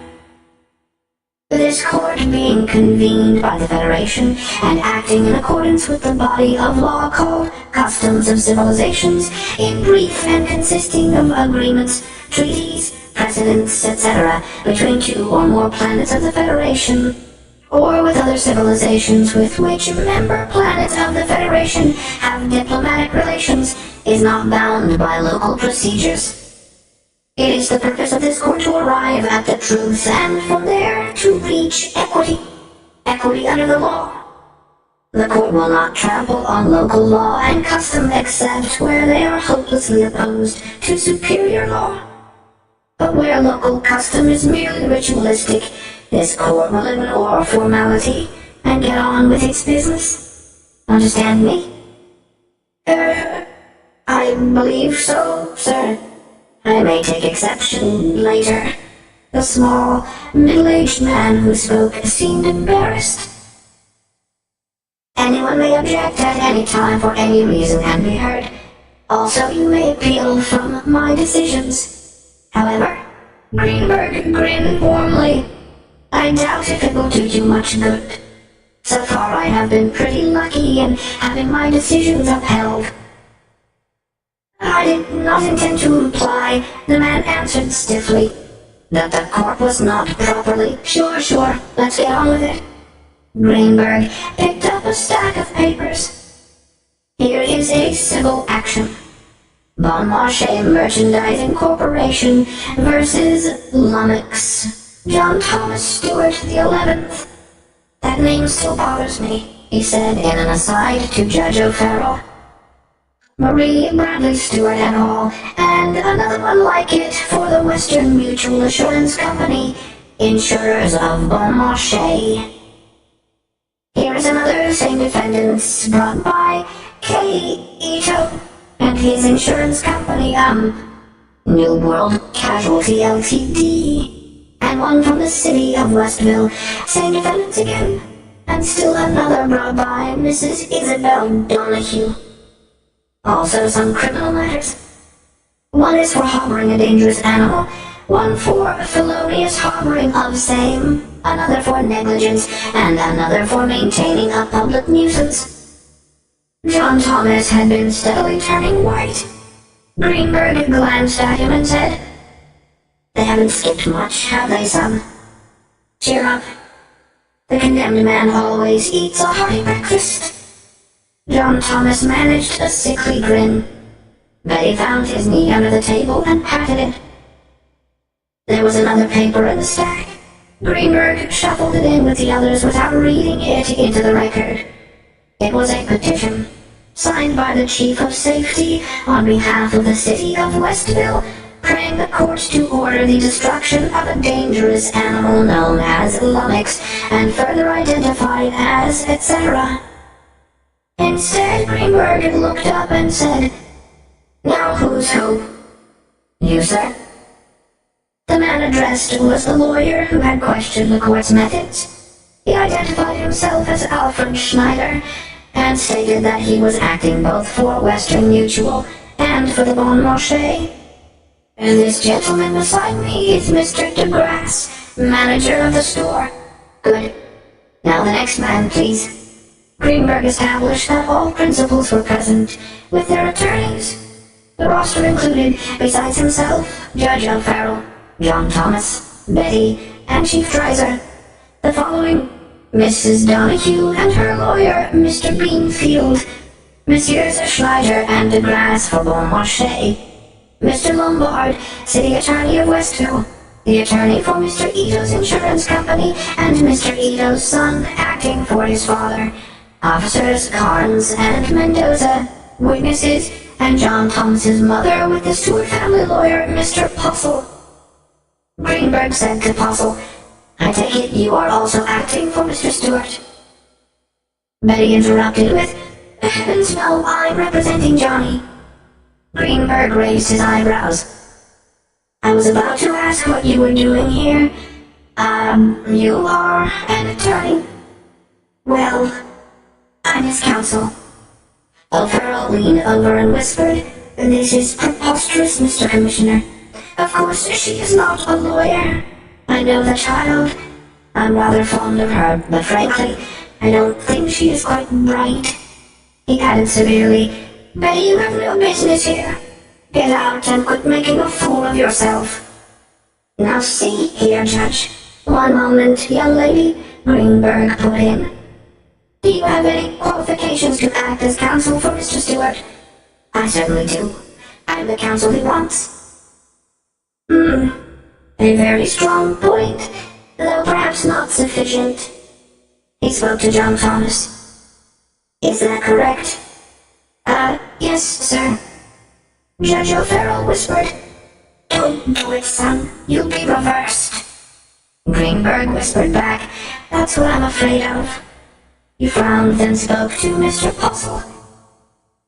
This court being convened by the Federation and acting in accordance with the body of law called Customs of Civilizations, in brief and consisting of agreements, treaties, precedents, etc., between two or more planets of the Federation, or with other civilizations with which member planets of the Federation have diplomatic relations, is not bound by local procedures. It is the purpose of this court to arrive at the truth and from there to reach equity. Equity under the law. The court will not trample on local law and custom except where they are hopelessly opposed to superior law. But where local custom is merely ritualistic, this court will ignore formality and get on with its business. Understand me? I believe so, sir. I may take exception later. The small, middle-aged man who spoke seemed embarrassed. Anyone may object at any time for any reason and be heard. Also, you may appeal from my decisions. However, Greenberg grinned warmly. I doubt if it will do you much good. So far I have been pretty lucky in having my decisions upheld. I did not intend to reply, the man answered stiffly. That the court was not properly. Sure, let's get on with it. Greenberg picked up a stack of papers. Here is a civil action. Bon Marché Merchandising Corporation versus Lummox. John Thomas Stewart the 11th. That name still bothers me, he said in an aside to Judge O'Farrell. Marie Bradley Stewart et al., and another one like it for the Western Mutual Assurance Company, insurers of Bon Marché. Here is another same defendants brought by K. Ito and his insurance company, New World Casualty Ltd. And one from the city of Westville, same defendants again. And still another brought by Mrs. Isabel Donahue. Also some criminal matters. One is for harboring a dangerous animal, one for felonious harboring of same, another for negligence, and another for maintaining a public nuisance. John Thomas had been steadily turning white. Greenberg glanced at him and said, "They haven't skipped much, have they, son? Cheer up. The condemned man always eats a hearty breakfast." John Thomas managed a sickly grin. Betty found his knee under the table and patted it. There was another paper in the stack. Greenberg shuffled it in with the others without reading it into the record. It was a petition, signed by the Chief of Safety on behalf of the city of Westville, praying the court to order the destruction of a dangerous animal known as Lummox and further identified as etc. Instead, Greenberg looked up and said, "Now who's who?" "You, sir." The man addressed was the lawyer who had questioned the court's methods. He identified himself as Alfred Schneider and stated that he was acting both for Western Mutual and for the Bon Marché. "And this gentleman beside me is Mr. DeGrasse, manager of the store." "Good. Now the next man, please." Greenberg established that all principals were present, with their attorneys. The roster included, besides himself, Judge O'Farrell, John Thomas, Betty, and Chief Dreiser. The following: Mrs. Donahue and her lawyer, Mr. Beanfield, Messieurs Schneider and DeGrasse for Bon Marché, Mr. Lombard, City Attorney of Westville, the attorney for Mr. Ito's insurance company, and Mr. Ito's son, acting for his father, Officers Carnes and Mendoza, witnesses, and John Thomas's mother with the Stewart family lawyer, Mr. Puzzle. Greenberg said to Puzzle, "I take it you are also acting for Mr. Stewart." Betty interrupted with, "Heavens no, I'm representing Johnny." Greenberg raised his eyebrows. "I was about to ask what you were doing here. You are an attorney?" Well, I'm his counsel. O'Farrell leaned over and whispered, "This is preposterous, Mr. Commissioner. Of course, she is not a lawyer. I know the child. I'm rather fond of her, but frankly, I don't think she is quite bright." He added severely, "Betty, you have no business here. Get out and quit making a fool of yourself." "Now see here, Judge. One moment, young lady," Greenberg put in. "Do you have any qualifications to act as counsel for Mr. Stewart?" "I certainly do. I'm the counsel he wants." A very strong point, though perhaps not sufficient." He spoke to John Thomas. "Is that correct?" Yes, sir." Judge O'Farrell whispered, "Don't do it, son. You'll be reversed." Greenberg whispered back, "That's what I'm afraid of." He frowned, then spoke to Mr. Puzzle.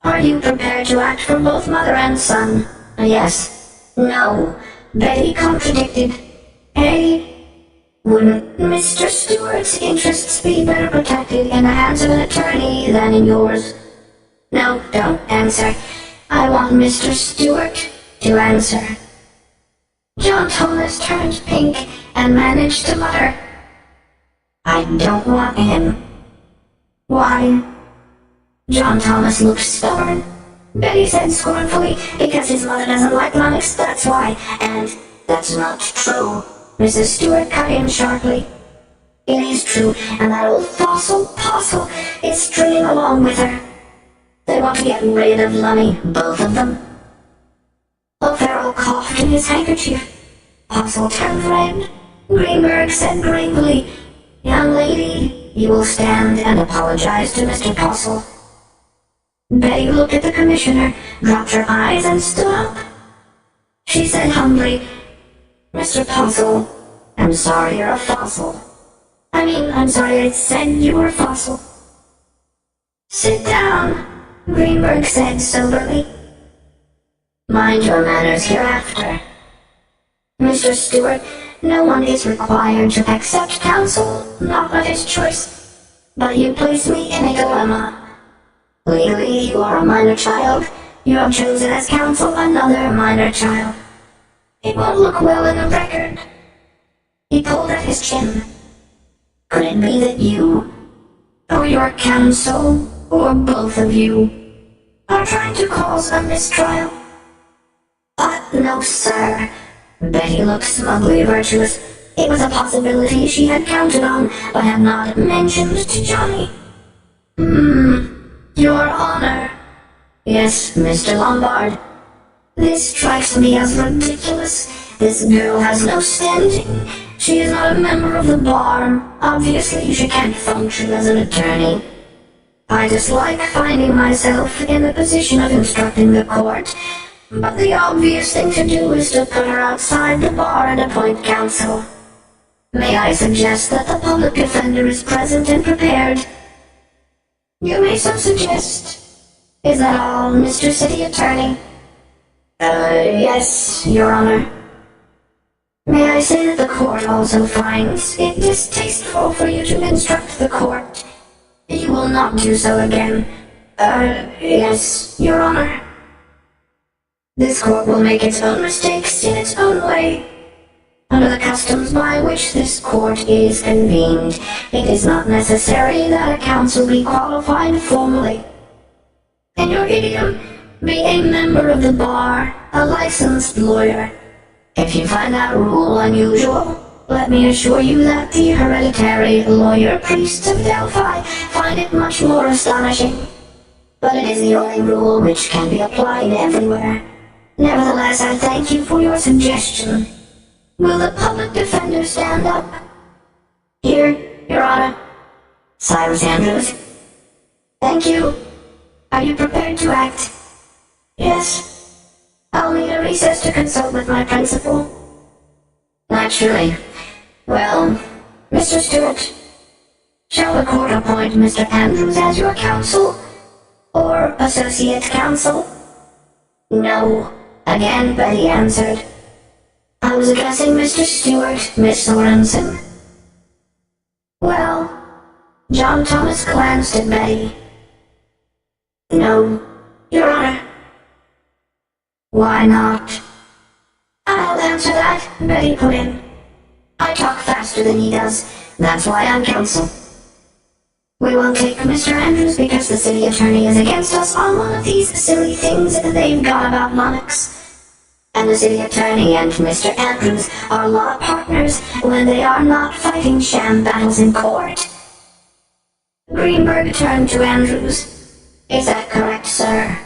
"Are you prepared to act for both mother and son?" "Yes." "No," Betty contradicted. "Hey, wouldn't Mr. Stewart's interests be better protected in the hands of an attorney than in yours?" "No, don't answer. I want Mr. Stewart to answer." John Thomas turned pink and managed to mutter, "I don't want him." "Why?" John Thomas looked stubborn. Betty said scornfully, "Because his mother doesn't like mice, that's why." "And that's not true," Mrs. Stewart cut in sharply. "It is true, and that old fossil is stringing along with her. They want to get rid of Lummy, both of them." O'Farrell coughed in his handkerchief. Puzzle turned red. Greenberg said gravely, "Young lady, you will stand and apologize to Mr. Puzzle." Betty looked at the commissioner, dropped her eyes, and stood up. She said humbly, "Mr. Puzzle, I'm sorry you're a fossil. I'm sorry I said you were a fossil." "Sit down," Greenberg said soberly. "Mind your manners hereafter. Mr. Stewart, no one is required to accept counsel, not of his choice. But you place me in a dilemma. Legally, you are a minor child. You have chosen as counsel another minor child. It won't look well in the record." He pulled at his chin. "Could it be that you, or your counsel, or both of you, are trying to cause a mistrial?" No, sir." Betty looked smugly virtuous. It was a possibility she had counted on, but had not mentioned to Johnny. Your Honor." "Yes, Mr. Lombard." "This strikes me as ridiculous. This girl has no standing. She is not a member of the bar. Obviously, she can't function as an attorney. I dislike finding myself in the position of instructing the court, but the obvious thing to do is to put her outside the bar and appoint counsel. May I suggest that the public defender is present and prepared?" "You may so suggest. Is that all, Mr. City Attorney?" Yes, Your Honor." "May I say that the court also finds it distasteful for you to instruct the court? You will not do so again." Yes, Your Honor." "This court will make its own mistakes in its own way. Under the customs by which this court is convened, it is not necessary that a counsel be qualified formally. In your idiom, be a member of the bar, a licensed lawyer. If you find that rule unusual, let me assure you that the hereditary lawyer priests of Delphi find it much more astonishing. But it is the only rule which can be applied everywhere. Nevertheless, I thank you for your suggestion. Will the public defender stand up?" "Here, Your Honor." "Cyrus Andrews." "Thank you. Are you prepared to act?" "Yes." "I'll need a recess to consult with my principal." "Naturally. Well, Mr. Stewart, shall the court appoint Mr. Andrews as your counsel, or associate counsel?" "No," again Betty answered. "I was addressing Mr. Stewart, Miss Sorensen." "Well, John Thomas glanced at Betty. No, Your Honor. Why not? I'll answer that, Betty put in. I talk faster than he does. That's why I'm counsel. We won't take Mr. Andrews because the city attorney is against us on one of these silly things they've got about Monarchs. And the city attorney and Mr. Andrews are law partners when they are not fighting sham battles in court. Greenberg turned to Andrews. Is that correct, sir?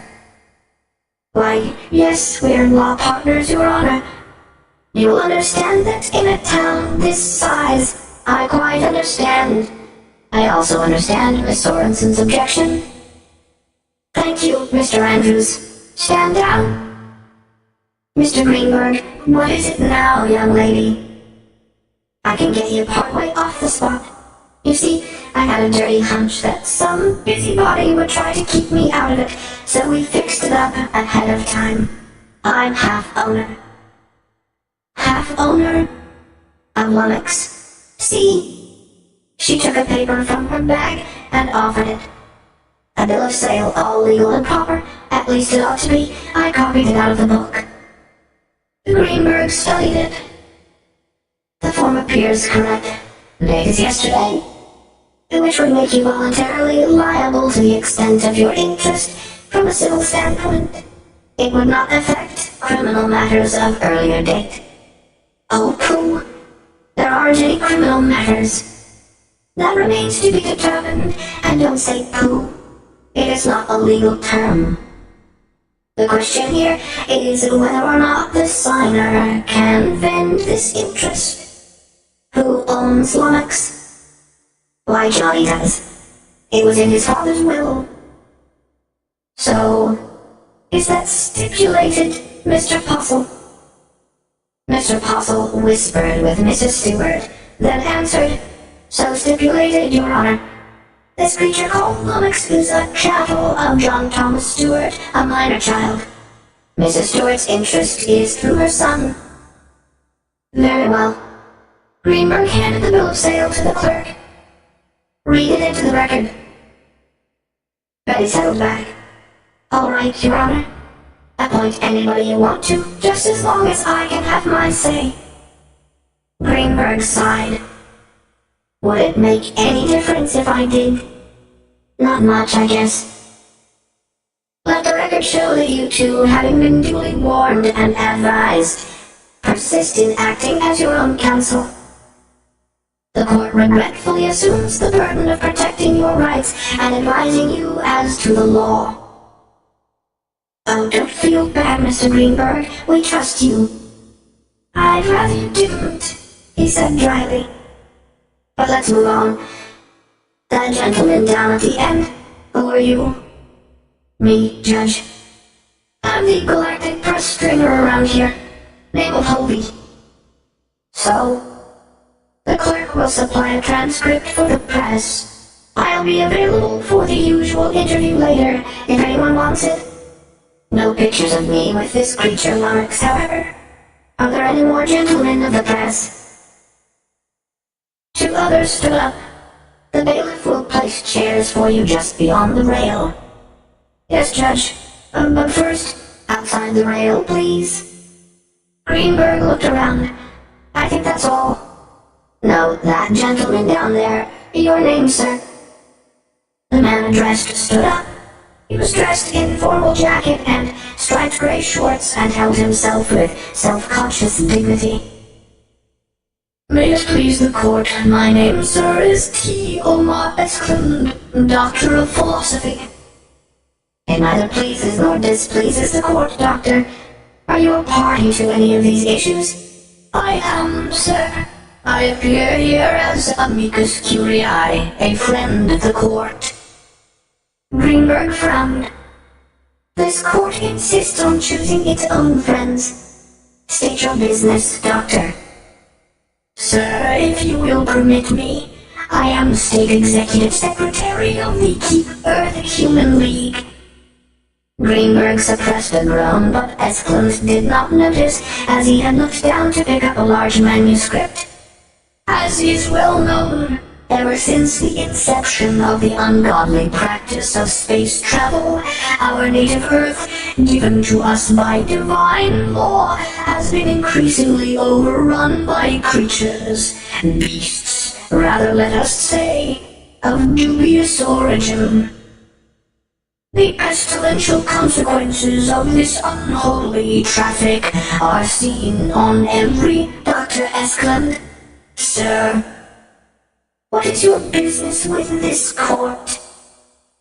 Why, yes, we're law partners, Your Honor. You will understand that in a town this size, I quite understand. I also understand Miss Sorensen's objection. Thank you, Mr. Andrews. Stand down. Mr. Greenberg, what is it now, young lady? I can get you partway off the spot. You see, I had a dirty hunch that some busybody would try to keep me out of it, so we fixed it up ahead of time. I'm half owner. Half owner of Lummox. See? She took a paper from her bag and offered it. A bill of sale, all legal and proper, at least it ought to be. I copied it out of the book. Greenberg studied it. The form appears correct. Date is yesterday, which would make you voluntarily liable to the extent of your interest from a civil standpoint. It would not affect criminal matters of earlier date. Oh, pooh. There aren't any criminal matters. That remains to be determined, and don't say pooh. It is not a legal term. The question here is whether or not the signer can vend this interest. Who owns Lummox? Why, Johnny does. It was in his father's will. So, is that stipulated, Mr. Postle? Mr. Postle whispered with Mrs. Stewart, then answered, So stipulated, Your Honor. This creature called Lummox is a chattel of John Thomas Stewart, a minor child. Mrs. Stewart's interest is through her son. Very well. Greenberg handed the bill of sale to the clerk. Read it into the record. Betty settled back. All right, Your Honor. Appoint anybody you want to, just as long as I can have my say. Greenberg sighed. Would it make any difference if I did? Not much, I guess. Let the record show that you two, having been duly warned and advised, persist in acting as your own counsel. The court regretfully assumes the burden of protecting your rights and advising you as to the law. Oh, don't feel bad, Mr. Greenberg. We trust you. I'd rather you didn't, he said dryly. But let's move on. That gentleman down at the end, who are you? Me, Judge. I'm the galactic press stringer around here. Name of Hovey. So? The clerk will supply a transcript for the press. I'll be available for the usual interview later, if anyone wants it. No pictures of me with this creature, Monarchs, however. Are there any more gentlemen of the press? Two others stood up. The bailiff will place chairs for you just beyond the rail. Yes, Judge. But first, outside the rail, please. Greenberg looked around. I think that's all. No, that gentleman down there. Your name, sir. The man addressed stood up. He was dressed in formal jacket and striped gray shorts and held himself with self-conscious dignity. May it please the court, my name, sir, is T. Omar Esclund, Doctor of Philosophy. It neither pleases nor displeases the court, Doctor. Are you a party to any of these issues? I am, sir. I appear here as amicus curiae, a friend of the court. Greenberg frowned. This court insists on choosing its own friends. State your business, Doctor. Sir, if you will permit me, I am State Executive Secretary of the Keep Earth Human League. Greenberg suppressed a groan, but Esclund did not notice as he had looked down to pick up a large manuscript. As is well known, Ever since the inception of the ungodly practice of space travel, our native Earth, given to us by divine law, has been increasingly overrun by creatures, beasts, rather let us say, of dubious origin. The pestilential consequences of this unholy traffic are seen on every Dr. Escland. Sir, what is your business with this court?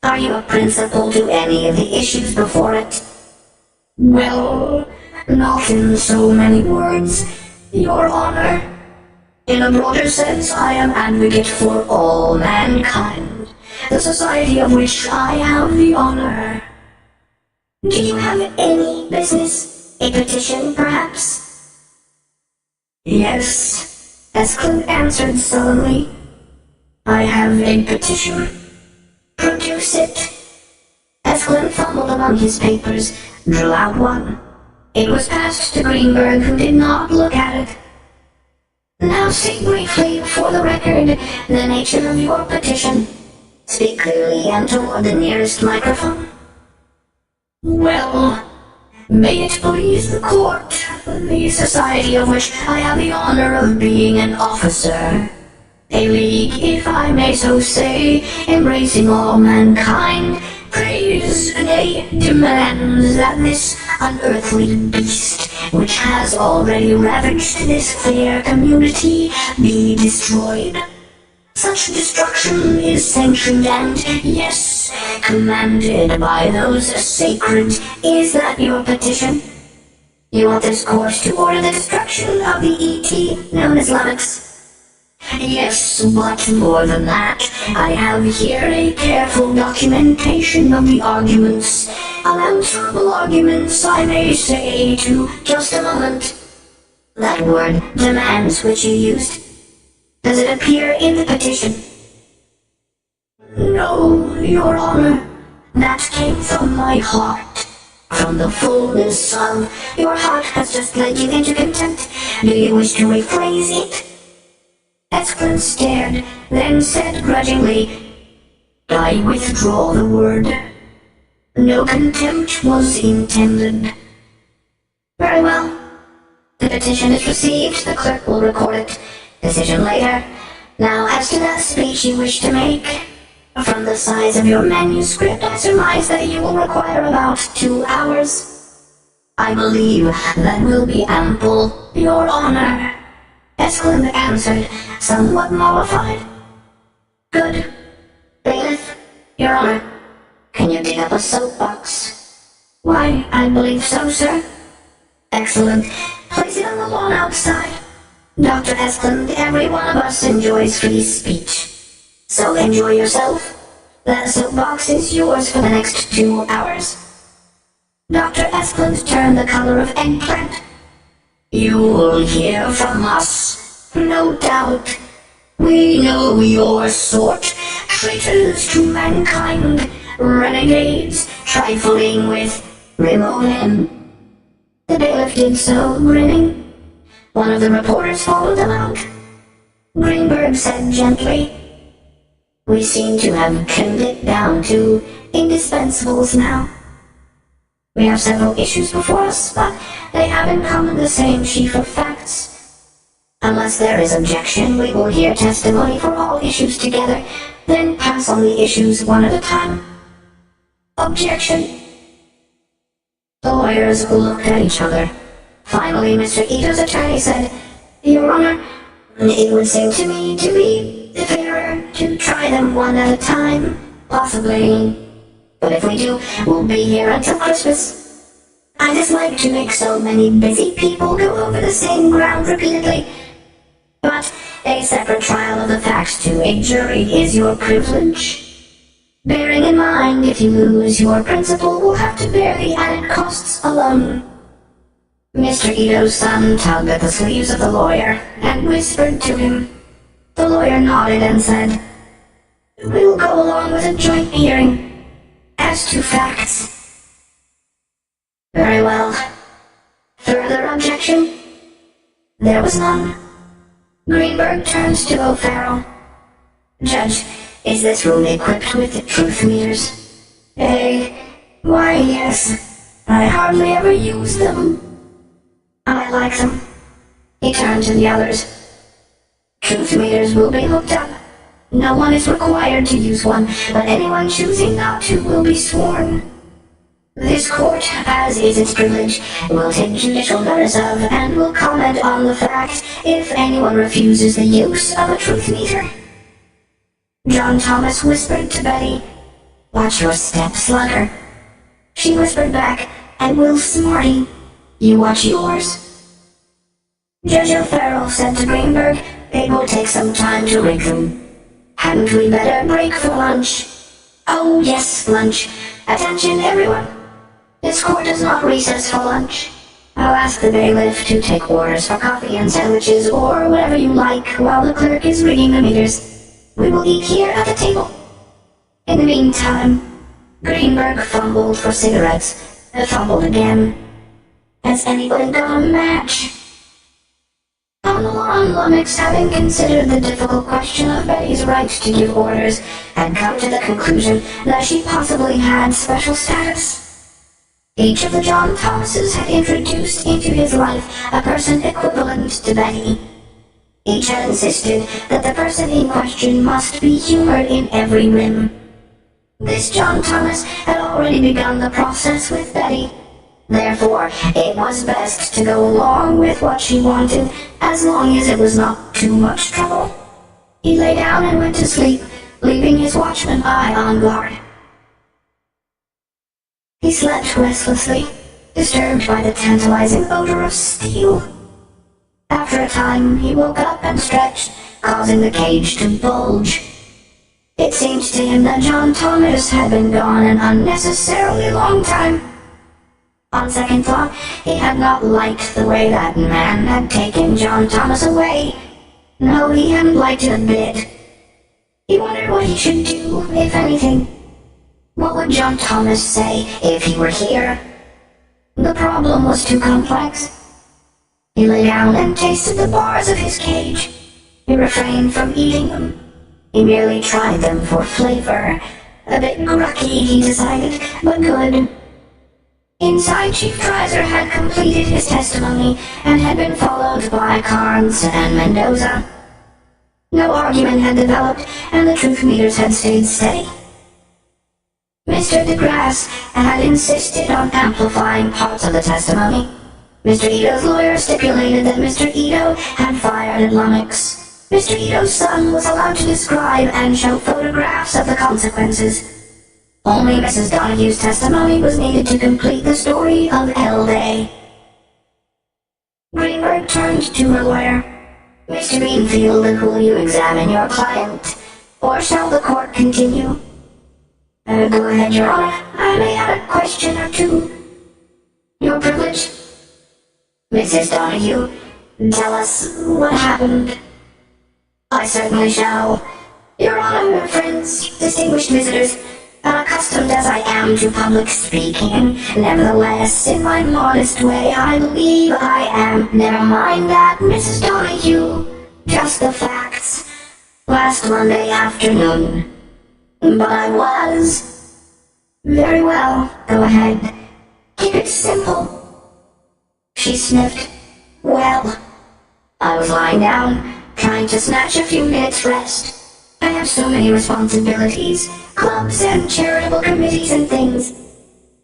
Are you a principal to any of the issues before it? Well, not in so many words, Your Honor. In a broader sense, I am advocate for all mankind, the society of which I have the honor. Do you have any business? A petition, perhaps? Yes, Escland answered sullenly. I have a petition. Produce it. Escland fumbled among his papers, drew out one. It was passed to Greenberg, who did not look at it. Now state briefly, for the record, the nature of your petition. Speak clearly and toward the nearest microphone. Well, may it please the court, the society of which I have the honor of being an officer. A league, if I may so say, embracing all mankind, prays, nay, demands that this unearthly beast, which has already ravaged this fair community, be destroyed. Such destruction is sanctioned and, yes, commanded by those sacred. Is that your petition? You want this court to order the destruction of the ET known as Lummox? Yes, but more than that, I have here a careful documentation of the arguments, unanswerable arguments, I may say, to just a moment. That word, demands, which you used, does it appear in the petition? No, Your Honor, that came from my heart. From the fullness of your heart has just led you into contempt. Do you wish to rephrase it? Escland stared, then said grudgingly, I withdraw the word. No contempt was intended. Very well. The petition is received, the clerk will record it. Decision later. Now, as to that speech you wish to make, from the size of your manuscript, I surmise that you will require about 2 hours. I believe that will be ample, Your Honor. Escland answered, somewhat mollified. Good. Bailiff, Your Honor, can you dig up a soapbox? Why, I believe so, sir. Excellent. Place it on the lawn outside. Dr. Escland, every one of us enjoys free speech. So enjoy yourself. That soapbox is yours for the next 2 hours. Dr. Escland turned the color of eggplant. You will hear from us, no doubt. We know your sort, traitors to mankind, renegades, trifling with Rimon. The bailiff did so, grinning. One of the reporters followed them out. Greenberg said gently, we seem to have trimmed it down to indispensables now. We have several issues before us, but they have in common the same sheaf of facts. Unless there is objection, we will hear testimony for all issues together, then pass on the issues one at a time. Objection. The lawyers looked at each other. Finally, Mr. Ito's attorney said, Your Honor, it would seem to me to be fairer to try them one at a time, possibly. But if we do, we'll be here until Christmas. I dislike to make so many busy people go over the same ground repeatedly. But a separate trial of the facts to a jury is your privilege. Bearing in mind, if you lose, your principal will have to bear the added costs alone. Mr. Ito's son tugged at the sleeves of the lawyer and whispered to him. The lawyer nodded and said, We'll go along with a joint hearing. As to facts. Very well. Further objection? There was none. Greenberg turned to O'Farrell. Judge, is this room equipped with truth meters? Why yes. I hardly ever use them. I like them. He turned to the others. Truth meters will be hooked up. No one is required to use one, but anyone choosing not to will be sworn. This court, as is its privilege, will take judicial notice of and will comment on the fact if anyone refuses the use of a truth meter. John Thomas whispered to Betty, "Watch your step, slugger." She whispered back, "I will, smarty. You watch yours." Judge O'Farrell said to Greenberg, "It will take some time to rig them. Hadn't we better break for lunch?" "Oh yes, lunch. Attention everyone. This court does not recess for lunch. I'll ask the bailiff to take orders for coffee and sandwiches or whatever you like while the clerk is rigging the meters. We will eat here at the table. In the meantime," Greenberg fumbled for cigarettes, fumbled again. "Has anybody got a match?" On the lawn, Lummox, having considered the difficult question of Betty's right to give orders, had come to the conclusion that she possibly had special status. Each of the John Thomases had introduced into his life a person equivalent to Betty. Each had insisted that the person in question must be humored in every limb. This John Thomas had already begun the process with Betty. Therefore, it was best to go along with what she wanted, as long as it was not too much trouble. He lay down and went to sleep, leaving his watchman eye on guard. He slept restlessly, disturbed by the tantalizing odor of steel. After a time, he woke up and stretched, causing the cage to bulge. It seemed to him that John Thomas had been gone an unnecessarily long time. On second thought, he had not liked the way that man had taken John Thomas away. No, he hadn't liked it a bit. He wondered what he should do, if anything. What would John Thomas say if he were here? The problem was too complex. He lay down and tasted the bars of his cage. He refrained from eating them. He merely tried them for flavor. A bit grucky, he decided, but good. Inside, Chief Dreiser had completed his testimony and had been followed by Carnes and Mendoza. No argument had developed, and the truth meters had stayed steady. Mr. DeGrasse had insisted on amplifying parts of the testimony. Mr. Ito's lawyer stipulated that Mr. Ito had fired at Lummox. Mr. Ito's son was allowed to describe and show photographs of the consequences. Only Mrs. Donahue's testimony was needed to complete the story of L-Day. Greenberg turned to her lawyer. "Mr. Greenfield, will you examine your client, or shall the court continue?" Go ahead, Your Honor. I may add a question or two." "Your privilege." "Mrs. Donahue, tell us what happened." "I certainly shall. Your Honor, friends, distinguished visitors, unaccustomed as I am to public speaking, nevertheless, in my modest way, I believe I am. Never mind that, Mrs. Donahue. Just the facts. Last Monday afternoon. But I was. Very well, go ahead. Keep it simple." She sniffed. "Well, I was lying down, trying to snatch a few minutes' rest. I have so many responsibilities, clubs and charitable committees and things."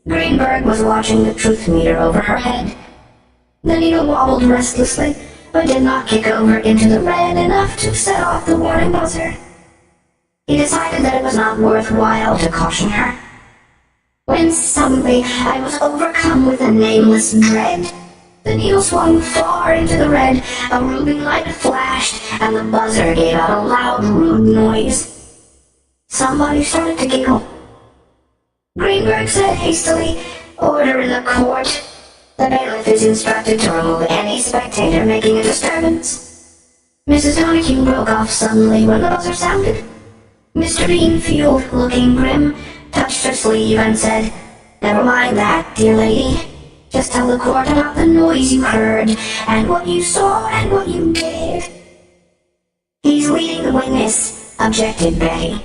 Greenberg was watching the truth meter over her head. The needle wobbled restlessly, but did not kick over into the red enough to set off the warning buzzer. He decided that it was not worthwhile to caution her. When suddenly I was overcome with a nameless dread. The needle swung far into the red, a ruby light flashed, and the buzzer gave out a loud, rude noise. Somebody started to giggle. Greenberg said hastily, "Order in the court. The bailiff is instructed to remove any spectator making a disturbance." Mrs. Donahue broke off suddenly when the buzzer sounded. Mr. Greenfield, looking grim, touched her sleeve and said, "Never mind that, dear lady. Just tell the court about the noise you heard, and what you saw, and what you did." "He's leading the witness. objected Betty.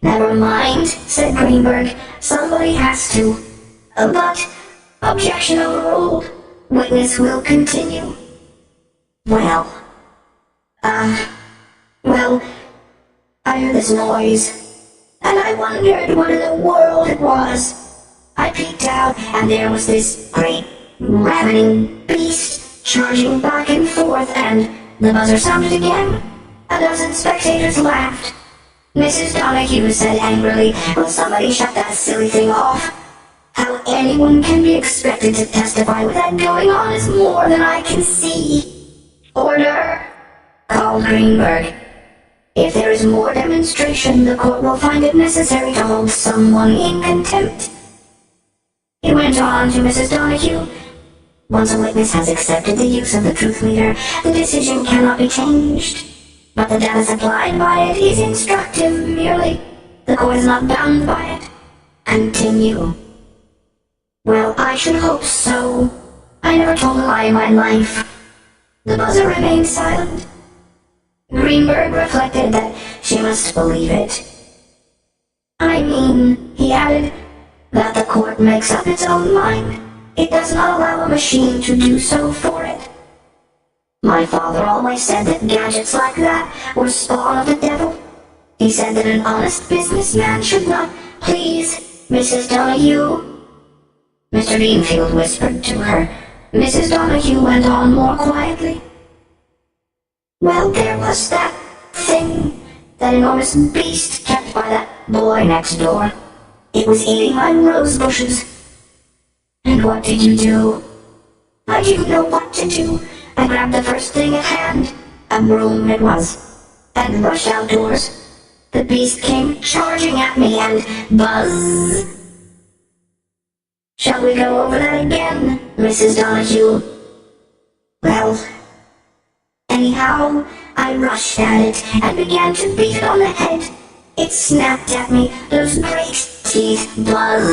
Never mind, said Greenberg. Somebody has to. But, objection overruled. Witness will continue. Well, I heard this noise, and I wondered what in the world it was. I peeked out, and there was this great, ravening beast charging back and forth, and the buzzer sounded again. A dozen spectators laughed. Mrs. Donahue said angrily, "Will somebody shut that silly thing off? How anyone can be expected to testify with that going on is more than I can see." "Order," called Greenberg. "If there is more demonstration, the court will find it necessary to hold someone in contempt." He went on to Mrs. Donahue. "Once a witness has accepted the use of the truth meter, the decision cannot be changed. But the data supplied by it is instructive merely. The court is not bound by it. Continue." "Well, I should hope so. I never told a lie in my life." The buzzer remained silent. Greenberg reflected that she must believe it. "I mean," he added, "that the court makes up its own mind. It does not allow a machine to do so for it. My father always said that gadgets like that were spawn of the devil. He said that an honest businessman should not—" "Please, Mrs. Donahue," Mr. Beanfield whispered to her. Mrs. Donahue went on more quietly. "Well, there was that thing, that enormous beast kept by that boy next door. It was eating my rose bushes." "And what did you do?" "I didn't know what to do. I grabbed the first thing at hand, a broom it was, and rushed outdoors. The beast came charging at me and buzz." "Shall we go over that again, Mrs. Donahue?" "Well, anyhow, I rushed at it and began to beat it on the head. It snapped at me, those great teeth, buzz."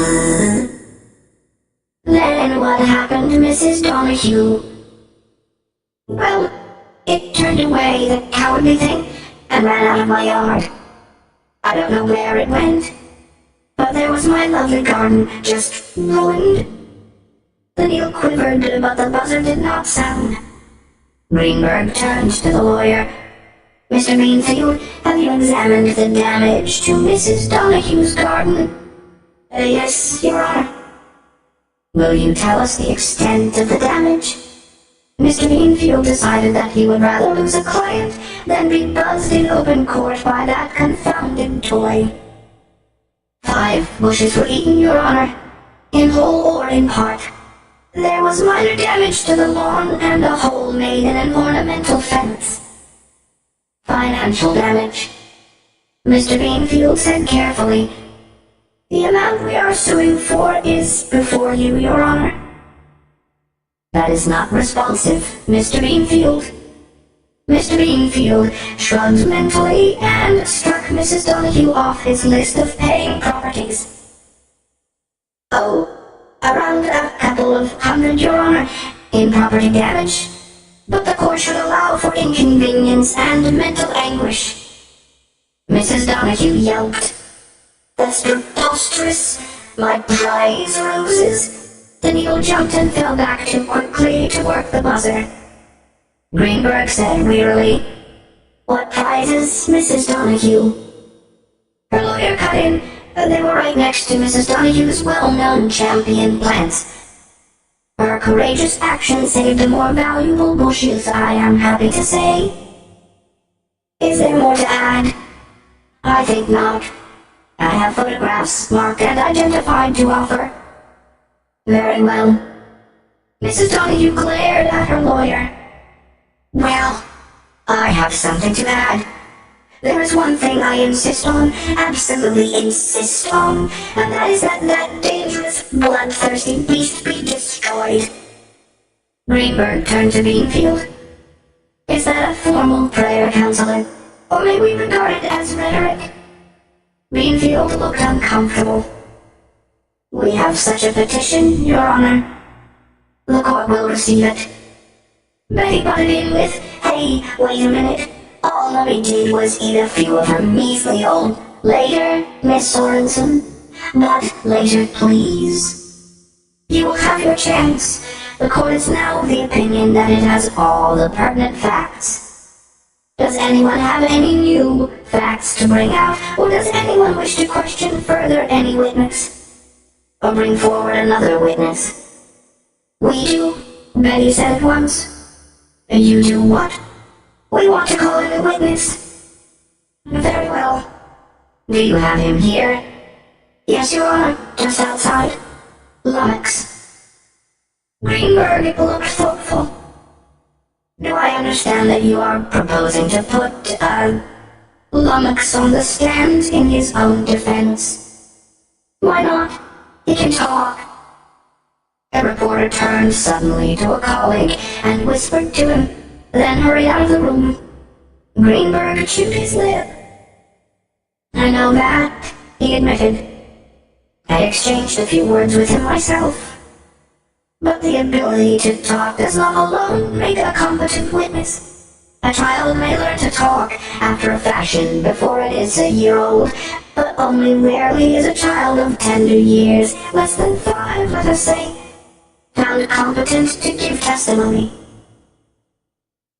"Then what happened, Mrs. Donahue?" "Well, it turned away, the cowardly thing, and ran out of my yard. I don't know where it went, but there was my lovely garden, just ruined." The needle quivered, but the buzzer did not sound. Greenberg turned to the lawyer. "Mr. Beanfield, have you examined the damage to Mrs. Donahue's garden?" "Yes, Your Honor." "Will you tell us the extent of the damage?" Mr. Beanfield decided that he would rather lose a client than be buzzed in open court by that confounded toy. 5 bushes were eaten, Your Honor, in whole or in part. There was minor damage to the lawn and a hole made in an ornamental fence. Financial damage. Mr. Beanfield said carefully, "The amount we are suing for is before you, Your Honor." "That is not responsive, Mr. Beanfield." Mr. Beanfield shrugged mentally and struck Mrs. Donahue off his list of paying properties. "Oh, around a couple of hundred, Your Honor, in property damage. But the court should allow for inconvenience and mental anguish." Mrs. Donahue yelped. "That's preposterous! My prize roses!" The needle jumped and fell back too quickly to work the buzzer. Greenberg said wearily, "What prizes, Mrs. Donahue?" Her lawyer cut in. They were right next to Mrs. Donahue's well-known champion plants. Her courageous action saved the more valuable bushes, I am happy to say. Is there more to add? I think not. I have photographs marked and identified to offer. Very well. Mrs. Donahue glared at her lawyer. Well, I have something to add. There is one thing I insist on, absolutely insist on, and that is that that dangerous, bloodthirsty beast be destroyed. Greenberg turned to Beanfield. Is that a formal prayer, Counselor, or may we regard it as rhetoric? Beanfield looked uncomfortable. We have such a petition, Your Honor. The court will receive it. Betty butted in with, Hey, wait a minute. All Lummy did was eat a few of her measly old. Later, Miss Sorensen. But later, please. You will have your chance. The court is now of the opinion that it has all the pertinent facts. Does anyone have any new facts to bring out, or does anyone wish to question further any witness? Or bring forward another witness? We do, Betty said at once. You do what? We want to call in a witness. Very well. Do you have him here? Yes, Your Honor, just outside. Lummox. Greenberg looked thoughtful. Do I understand that you are proposing to put, Lummox on the stand in his own defense? Why not? He can talk. A reporter turned suddenly to a colleague and whispered to him, then hurried out of the room. Greenberg chewed his lip. I know that, he admitted. I exchanged a few words with him myself. But the ability to talk does not alone make a competent witness. A child may learn to talk after a fashion before it is a year old, but only rarely is a child of tender years, less than 5, let us say, found competent to give testimony.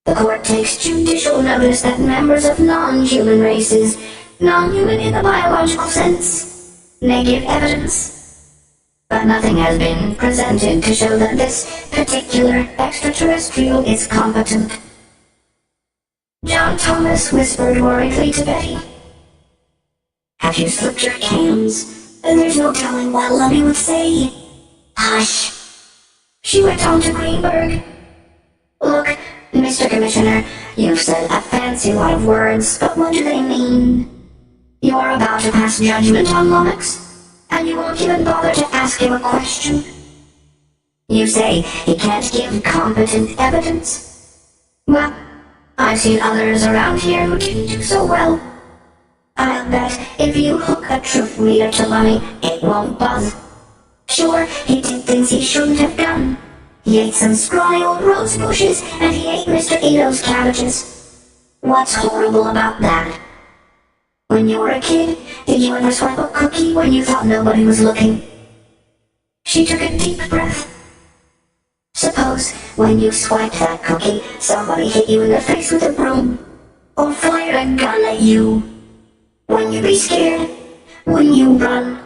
The court takes judicial notice that members of non-human races, non-human in the biological sense, may give evidence. But nothing has been presented to show that this particular extraterrestrial is competent. John Thomas whispered worriedly to Betty. Have you slipped your cans? There's no telling what Lummy would say. Hush. She went on to Greenberg. Look, Mr. Commissioner, you've said a fancy lot of words, but what do they mean? You are about to pass judgment on Lummox, and you won't even bother to ask him a question. You say he can't give competent evidence. Well, I've seen others around here who didn't do so well. I'll bet if you hook a truth meter to Lummy, it won't buzz. Sure, he did things he shouldn't have done. He ate some scrawny old rose bushes, and he ate Mr. Ito's cabbages. What's horrible about that? When you were a kid, did you ever swipe a cookie when you thought nobody was looking? She took a deep breath. Suppose, when you swiped that cookie, somebody hit you in the face with a broom, or fired a gun at you. Wouldn't you be scared? Wouldn't you run?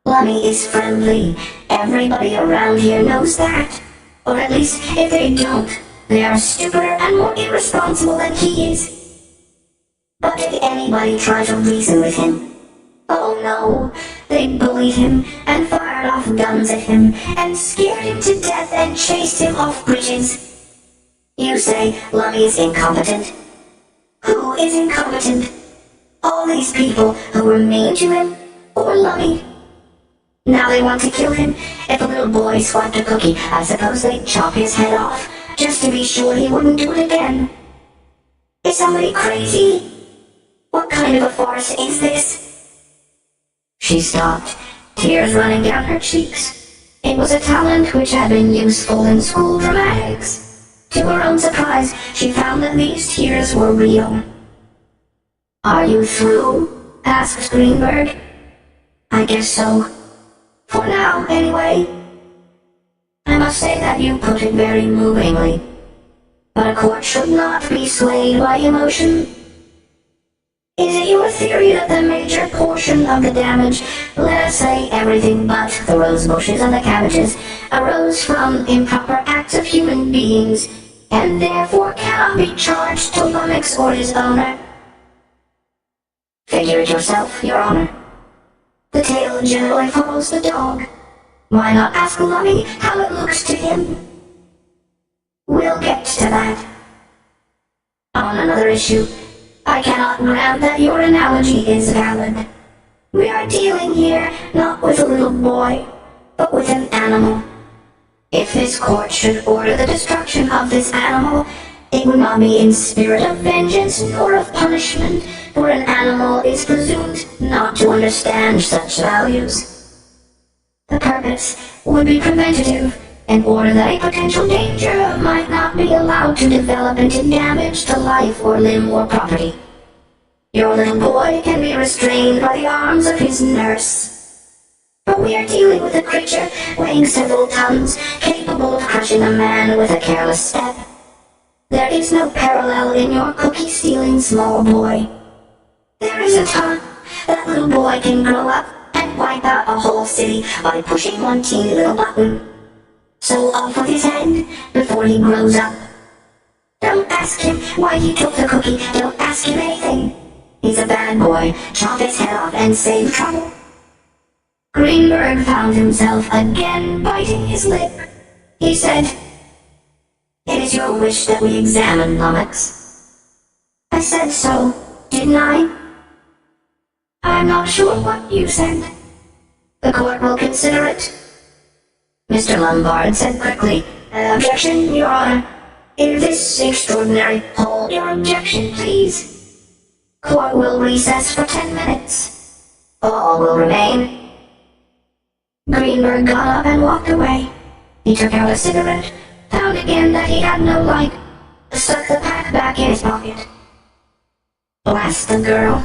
Lummy is friendly. Everybody around here knows that. Or at least, if they don't, they are stupider and more irresponsible than he is. But did anybody try to reason with him? Oh no, they bullied him and fired off guns at him and scared him to death and chased him off bridges. You say Lummy is incompetent? Who is incompetent? All these people who were mean to him, or Lummy? Now they want to kill him. If a little boy swiped a cookie, I suppose they'd chop his head off, just to be sure he wouldn't do it again. Is somebody crazy? What kind of a farce is this? She stopped, tears running down her cheeks. It was a talent which had been useful in school dramatics. To her own surprise, she found that these tears were real. Are you through? Asked Greenberg. I guess so. For now, anyway. I must say that you put it very movingly. But a court should not be swayed by emotion. Is it your theory that the major portion of the damage, let us say everything but the rose bushes and the cabbages, arose from improper acts of human beings, and therefore cannot be charged to Lummox or his owner? Figure it yourself, Your Honor. The tail generally follows the dog. Why not ask Lummy how it looks to him? We'll get to that. On another issue, I cannot grant that your analogy is valid. We are dealing here not with a little boy, but with an animal. If this court should order the destruction of this animal, it would not be in spirit of vengeance nor of punishment, for an animal is presumed not to understand such values. The purpose would be preventative, in order that a potential danger might not be allowed to develop into damage to life or limb or property. Your little boy can be restrained by the arms of his nurse. But we are dealing with a creature weighing several tons, capable of crushing a man with a careless step. There is no parallel in your cookie-stealing small boy. There isn't, huh? That little boy can grow up and wipe out a whole city by pushing one teeny little button. So off with his head before he grows up. Don't ask him why he took the cookie. Don't ask him anything. He's a bad boy. Chop his head off and save trouble. Greenberg found himself again biting his lip. He said, "It is your wish that we examine Lummox." I said so, didn't I? I'm not sure what you said. The court will consider it. Mr. Lombard said quickly, "Objection, Your Honor. In this extraordinary..." "Hold your objection, please. Court will recess for 10 minutes. All will remain." Greenberg got up and walked away. He took out a cigarette, found again that he had no light, stuck the pack back in his pocket. Blast the girl.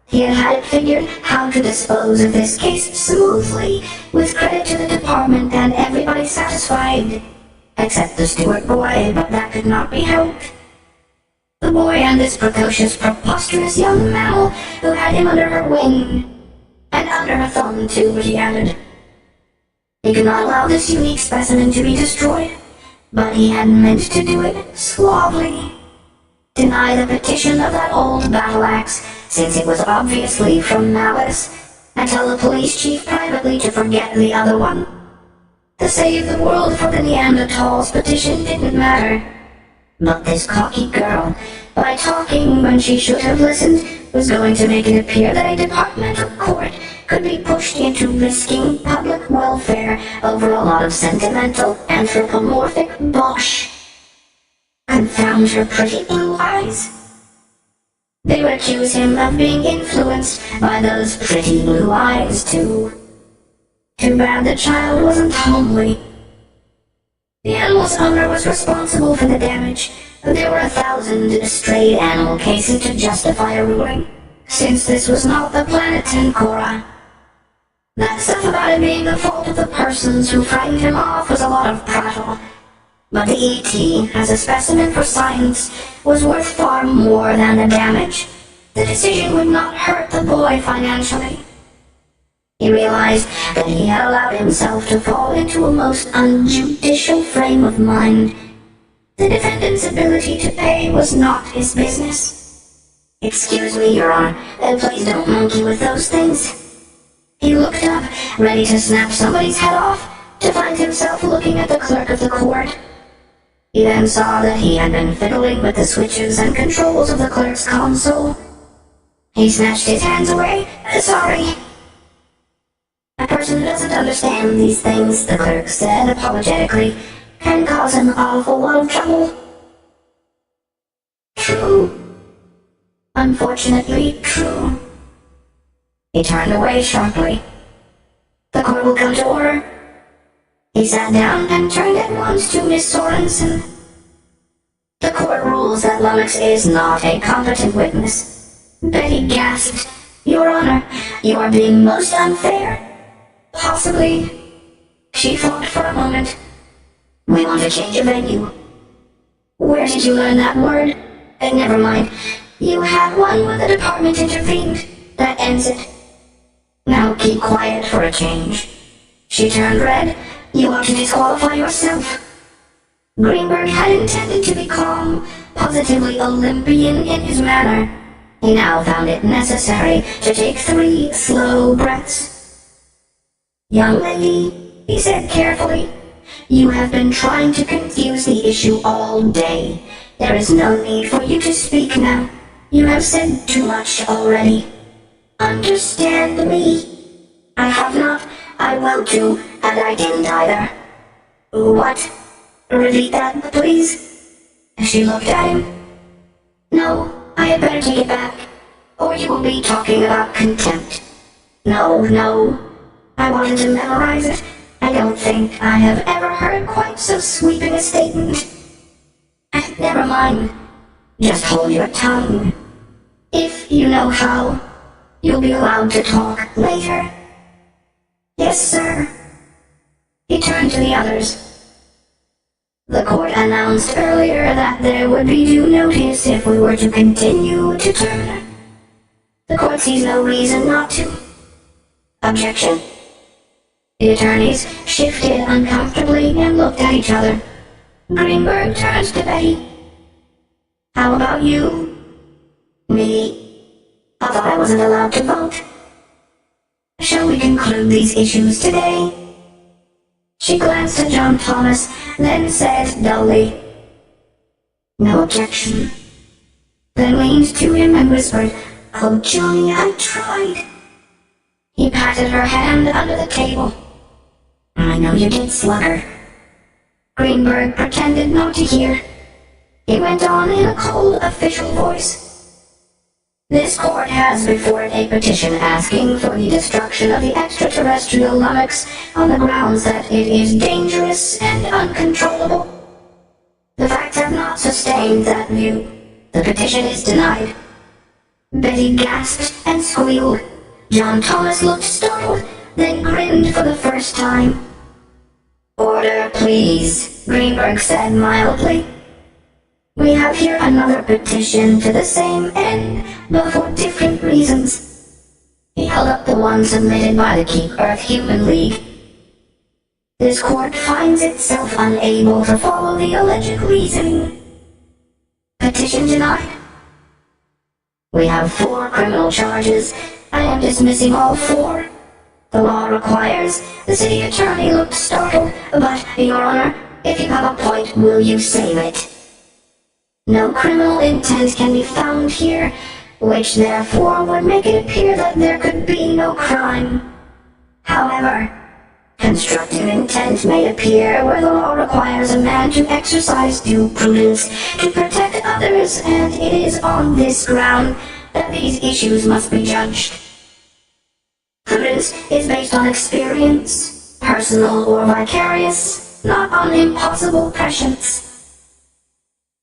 He had it figured how to dispose of this case smoothly, with credit to the department and everybody satisfied. Except the Stewart boy, but that could not be helped. The boy and this precocious, preposterous young mammal who had him under her wing. And under her thumb, too, she added. He could not allow this unique specimen to be destroyed, but he had meant to do it suavely. Deny the petition of that old battle axe, since it was obviously from malice, and tell the police chief privately to forget the other one. To save the world for the Neanderthals petition didn't matter. But this cocky girl, by talking when she should have listened, was going to make it appear that a departmental court could be pushed into risking public welfare over a lot of sentimental, anthropomorphic bosh. Confound her pretty blue eyes. They would accuse him of being influenced by those pretty blue eyes, too. Too bad the child wasn't homely. The animal's owner was responsible for the damage, but there were 1,000 strayed animal cases to justify a ruling, since this was not the planet Tencora. That stuff about it being the fault of the persons who frightened him off was a lot of prattle. But the E.T., as a specimen for science, was worth far more than the damage. The decision would not hurt the boy financially. He realized that he had allowed himself to fall into a most unjudicial frame of mind. The defendant's ability to pay was not his business. "Excuse me, Your Honor, please don't monkey with those things." He looked up, ready to snap somebody's head off, to find himself looking at the clerk of the court. He then saw that he had been fiddling with the switches and controls of the clerk's console. He snatched his hands away. "Sorry." "A person who doesn't understand these things," the clerk said apologetically, "can cause an awful lot of trouble." "True. Unfortunately, true." He turned away sharply. "The court will come to order." He sat down and turned at once to Miss Sorensen. "The court rules that Lummox is not a competent witness." Betty gasped. "Your Honor, you are being most unfair." "Possibly." She thought for a moment. "We want to change a venue." "Where did you learn that word?" Never mind. You had one when the department intervened. That ends it. Now keep quiet for a change." She turned red. "You ought to disqualify yourself." Greenberg had intended to be calm, positively Olympian in his manner. He now found it necessary to take 3 slow breaths. "Young lady," he said carefully, "you have been trying to confuse the issue all day. There is no need for you to speak now. You have said too much already. Understand me? I have not, I will to, and I didn't either." "What? Repeat that, please." She looked at him. "No, I had better take it back, or you will be talking about contempt." No, I wanted to memorize it. I don't think I have ever heard quite so sweeping a statement. Never mind. Just hold your tongue. If you know how, you'll be allowed to talk later. Yes, sir. He turned to the others. The court announced earlier that there would be due notice if we were to continue to turn. The court sees no reason not to. Objection. The attorneys shifted uncomfortably and looked at each other. Greenberg turned to Betty. How about you? Me? I thought I wasn't allowed to vote. Shall we conclude these issues today? She glanced at John Thomas, then said dully, No objection. Then leaned to him and whispered, Oh, Johnny, I tried. He patted her hand under the table. I know you did, slugger. Greenberg pretended not to hear. He went on in a cold, official voice. This court has before it a petition asking for the destruction of the extraterrestrial lummox on the grounds that it is dangerous and uncontrollable. The facts have not sustained that view. The petition is denied. Betty gasped and squealed. John Thomas looked startled, then grinned for the first time. Order, please, Greenberg said mildly. We have here another petition to the same end, but for different reasons. He held up the one submitted by the Keep Earth Human League. This court finds itself unable to follow the alleged reasoning. Petition denied. We have 4 criminal charges. I am dismissing all 4. The law requires. The city attorney looked startled, but, Your Honor, if you have a point, will you save it? No criminal intent can be found here, which therefore would make it appear that there could be no crime. However, constructive intent may appear where the law requires a man to exercise due prudence to protect others, and it is on this ground that these issues must be judged. Prudence is based on experience, personal or vicarious, not on impossible prescience.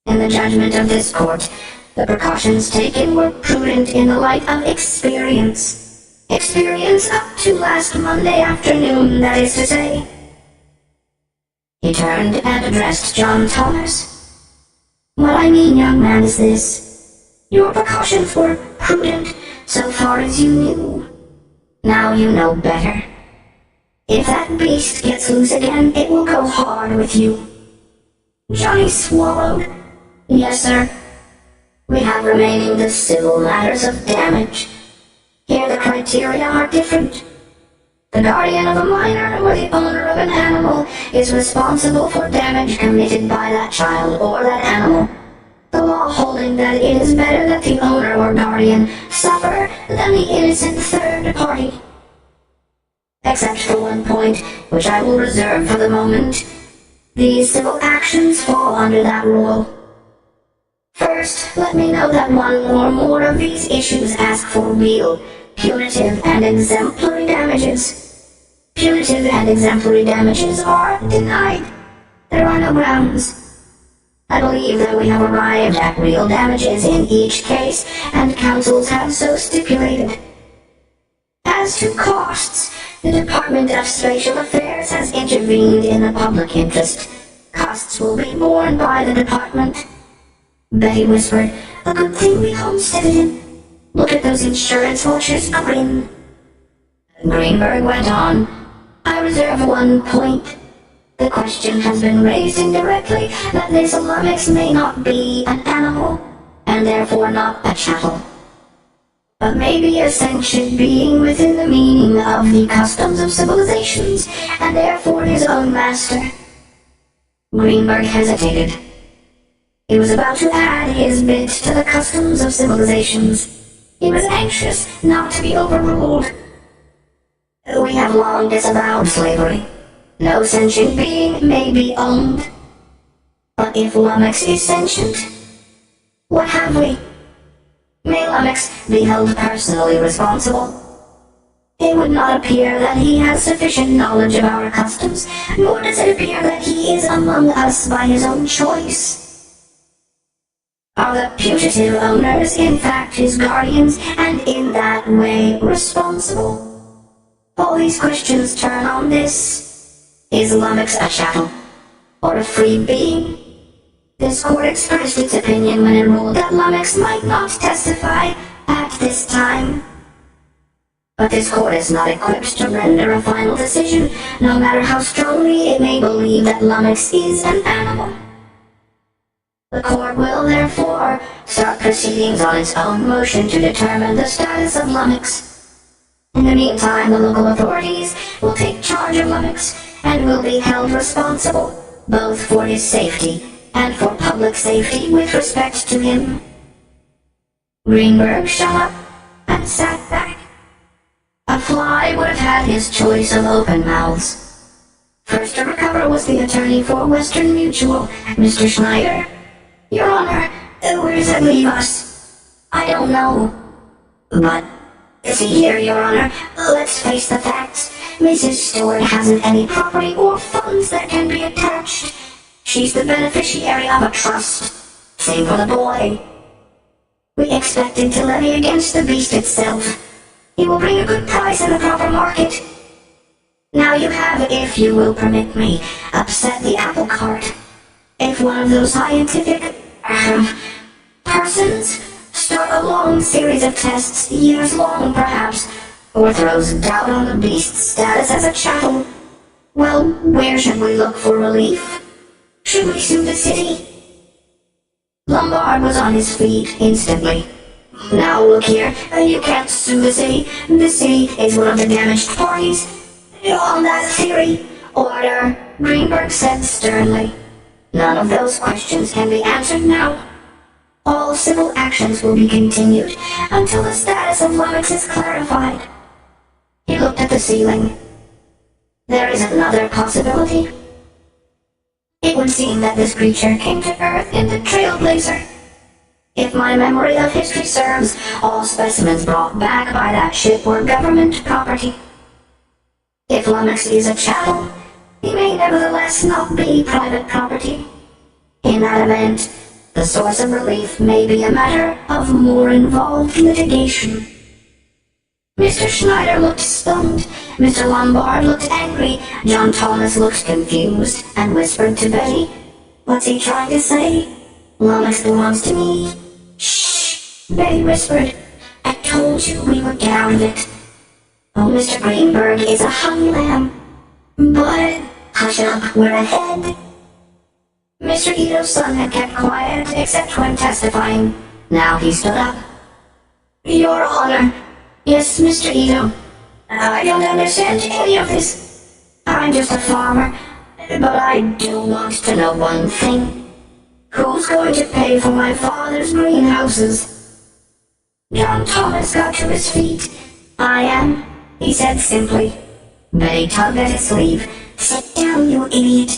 In the judgment of this court, the precautions taken were prudent in the light of experience. Experience up to last Monday afternoon, that is to say. He turned and addressed John Thomas. What I mean, young man, is this. Your precautions were prudent so far as you knew. Now you know better. If that beast gets loose again, it will go hard with you. Johnny swallowed. Yes, sir. We have remaining the civil matters of damage. Here the criteria are different. The guardian of a minor or the owner of an animal is responsible for damage committed by that child or that animal. The law holding that it is better that the owner or guardian suffer than the innocent third party. Except for one point, which I will reserve for the moment. These civil actions fall under that rule. First, let me know that one or more of these issues ask for real, punitive, and exemplary damages. Punitive and exemplary damages are denied. There are no grounds. I believe that we have arrived at real damages in each case, and counsels have so stipulated. As to costs, the Department of Spatial Affairs has intervened in the public interest. Costs will be borne by the department. Betty whispered, A good thing we homesteaded him. Look at those insurance vultures grin. Greenberg went on, I reserve one point. The question has been raised indirectly that this lummox may not be an animal, and therefore not a chattel, but may be a sentient being within the meaning of the customs of civilizations, and therefore his own master. Greenberg hesitated. He was about to add his bit to the customs of civilizations. He was anxious not to be overruled. We have long disavowed slavery. No sentient being may be owned. But if lummox is sentient, what have we? May lummox be held personally responsible? It would not appear that he has sufficient knowledge of our customs, nor does it appear that he is among us by his own choice. Are the putative owners in fact his guardians, and in that way responsible? All these questions turn on this. Is Lummox a chattel, or a free being? This court expressed its opinion when it ruled that Lummox might not testify at this time. But this court is not equipped to render a final decision, no matter how strongly it may believe that Lummox is an animal. The court will therefore start proceedings on its own motion to determine the status of Lummox. In the meantime, the local authorities will take charge of Lummox and will be held responsible, both for his safety and for public safety with respect to him. Greenberg shut up and sat back. A fly would have had his choice of open mouths. First to recover was the attorney for Western Mutual, Mr. Schneider. Your Honor, where does that leave us? I don't know. But, see here, Your Honor, let's face the facts. Mrs. Stewart hasn't any property or funds that can be attached. She's the beneficiary of a trust. Same for the boy. We expected to levy against the beast itself. He will bring a good price in the proper market. Now you have, if you will permit me, upset the apple cart. If one of those scientific persons start a long series of tests, years long perhaps, or throws doubt on the beast's status as a chattel, well, where should we look for relief? Should we sue the city? Lombard was on his feet instantly. Now look here, you can't sue the city. The city is one of the damaged parties. On that theory, order, Greenberg said sternly. None of those questions can be answered now. All civil actions will be continued until the status of Lummox is clarified. He looked at the ceiling. There is another possibility. It would seem that this creature came to Earth in the Trailblazer. If my memory of history serves, all specimens brought back by that ship were government property. If Lummox is a chattel, he may nevertheless not be private property. In that event, the source of relief may be a matter of more involved litigation. Mr. Schneider looked stunned, Mr. Lombard looked angry, John Thomas looked confused, and whispered to Betty, "What's he trying to say? Lummox belongs to me." "Shh," Betty whispered. "I told you we would get out of it." "Oh, Mr. Greenberg is a hung lamb." "But..." "Hush up, we're ahead." Mr. Ito's son had kept quiet, except when testifying. Now he stood up. "Your Honor." "Yes, Mr. Ito. I don't understand any of this. I'm just a farmer, but I do want to know one thing. Who's going to pay for my father's greenhouses?" John Thomas got to his feet. "I am," he said simply. Betty tugged at his sleeve. "Sit down, you idiot."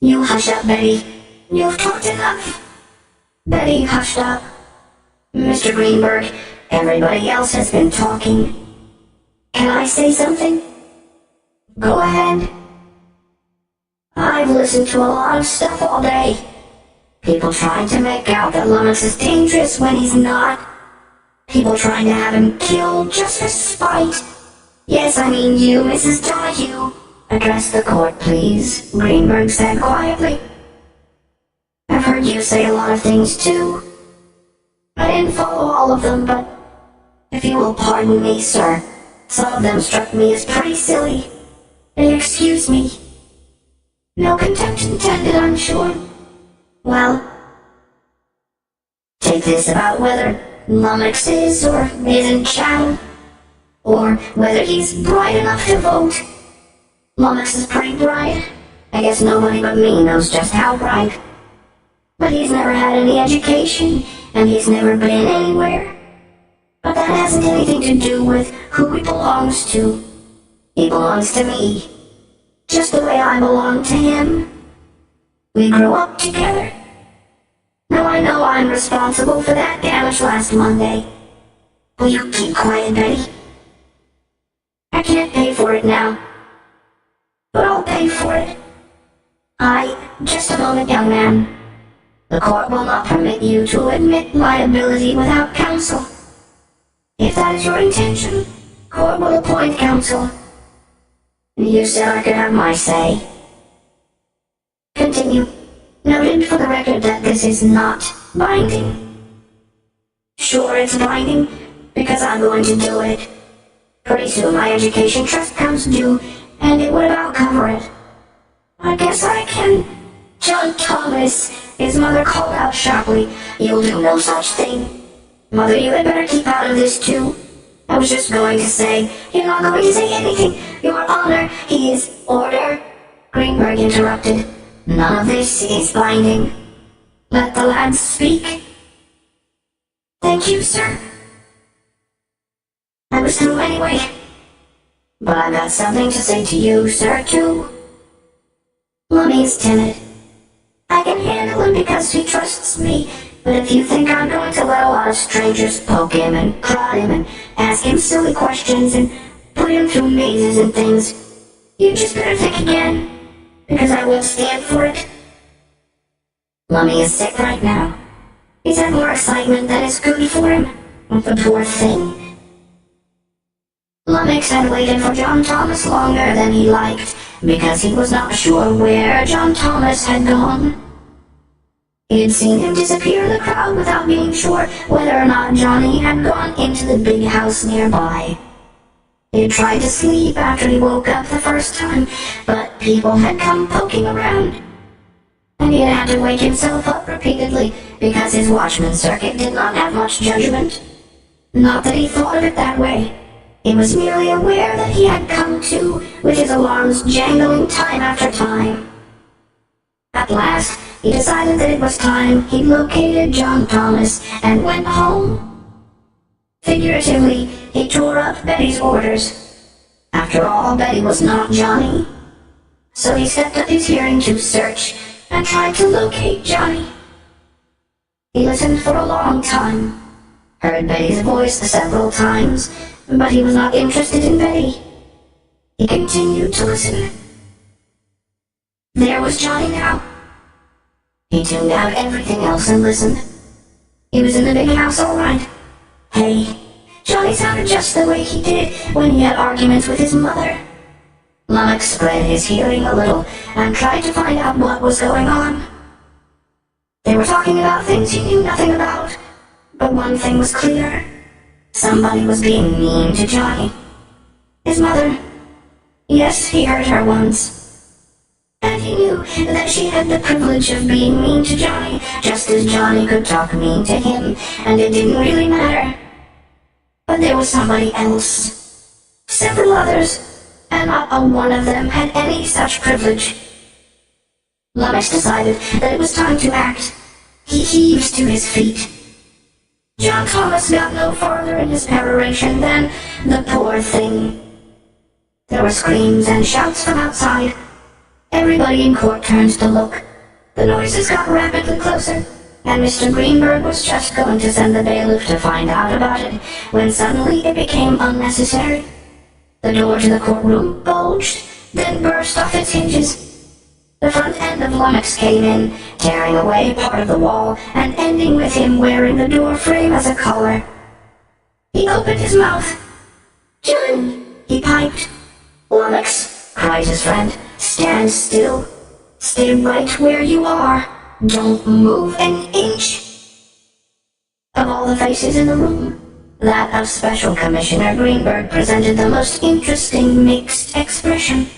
"You hush up, Betty. You've talked enough." Betty hushed up. "Mr. Greenberg, everybody else has been talking. Can I say something?" "Go ahead." "I've listened to a lot of stuff all day. People trying to make out that Lummox is dangerous when he's not. People trying to have him killed just for spite. Yes, I mean you, Mrs. Donahue." "Address the court, please," Greenberg said quietly. "I've heard you say a lot of things, too. I didn't follow all of them, but if you will pardon me, sir, some of them struck me as pretty silly. Excuse me. No contempt intended, I'm sure. Well, take this about whether Lummox is or isn't chattel, or whether he's bright enough to vote. Lummox is pretty bright. I guess nobody but me knows just how bright. But he's never had any education, and he's never been anywhere. But that hasn't anything to do with who he belongs to. He belongs to me, just the way I belong to him. We grew up together. Now I know I'm responsible for that damage last Monday. Will you keep quiet, Betty?" right now, but I'll pay for it. Just a moment, young man. The court will not permit you to admit liability without counsel. If that is your intention, court will appoint counsel. You said I could have my say. Continue. Noted for the record that this is not binding. Sure, it's binding, because I'm going to do it. Pretty soon my education trust comes due, and it would about cover it. I guess I can. John Thomas, his mother called out sharply. You'll do no such thing. Mother, you had better keep out of this too. I was just going to say, you're not going to say anything. Your Honor, he is order. Greenberg interrupted. None of this is binding. Let the lads speak. Thank you, sir. I was through anyway. But I've got something to say to you, sir, too. Mummy's timid. I can handle him because he trusts me, but if you think I'm going to let a lot of strangers poke him and prod him and ask him silly questions and put him through mazes and things, you just better think again, because I won't stand for it. Mummy is sick right now. He's had more excitement than is good for him, the poor thing. Lummox had waited for John Thomas longer than he liked, because he was not sure where John Thomas had gone. He had seen him disappear in the crowd without being sure whether or not Johnny had gone into the big house nearby. He had tried to sleep after he woke up the first time, but people had come poking around. And he had to wake himself up repeatedly because his watchman circuit did not have much judgment. Not that he thought of it that way. He was merely aware that he had come to, with his alarms jangling time after time. At last, he decided that it was time he located John Thomas and went home. Figuratively, he tore up Betty's orders. After all, Betty was not Johnny. So he stepped up his hearing to search and tried to locate Johnny. He listened for a long time, heard Betty's voice several times, but he was not interested in Betty. He continued to listen. There was Johnny now. He tuned out everything else and listened. He was in the big house all right. Hey, Johnny sounded just the way he did when he had arguments with his mother. Lummox spread his hearing a little and tried to find out what was going on. They were talking about things he knew nothing about, but one thing was clear. Somebody was being mean to Johnny. His mother. Yes, he heard her once. And he knew that she had the privilege of being mean to Johnny, just as Johnny could talk mean to him, and it didn't really matter. But there was somebody else. Several others, and not a one of them had any such privilege. Lummox decided that it was time to act. He heaved to his feet. John Thomas got no farther in his peroration than the poor thing. There were screams and shouts from outside. Everybody in court turned to look. The noises got rapidly closer, and Mr. Greenberg was just going to send the bailiff to find out about it, when suddenly it became unnecessary. The door to the courtroom bulged, then burst off its hinges. The front end of Lummox came in, tearing away part of the wall, and ending with him wearing the door frame as a collar. He opened his mouth. "Johnny," he piped. "Lummox," cried his friend, "stand still. Stay right where you are. Don't move an inch." Of all the faces in the room, that of Special Commissioner Greenberg presented the most interesting mixed expression.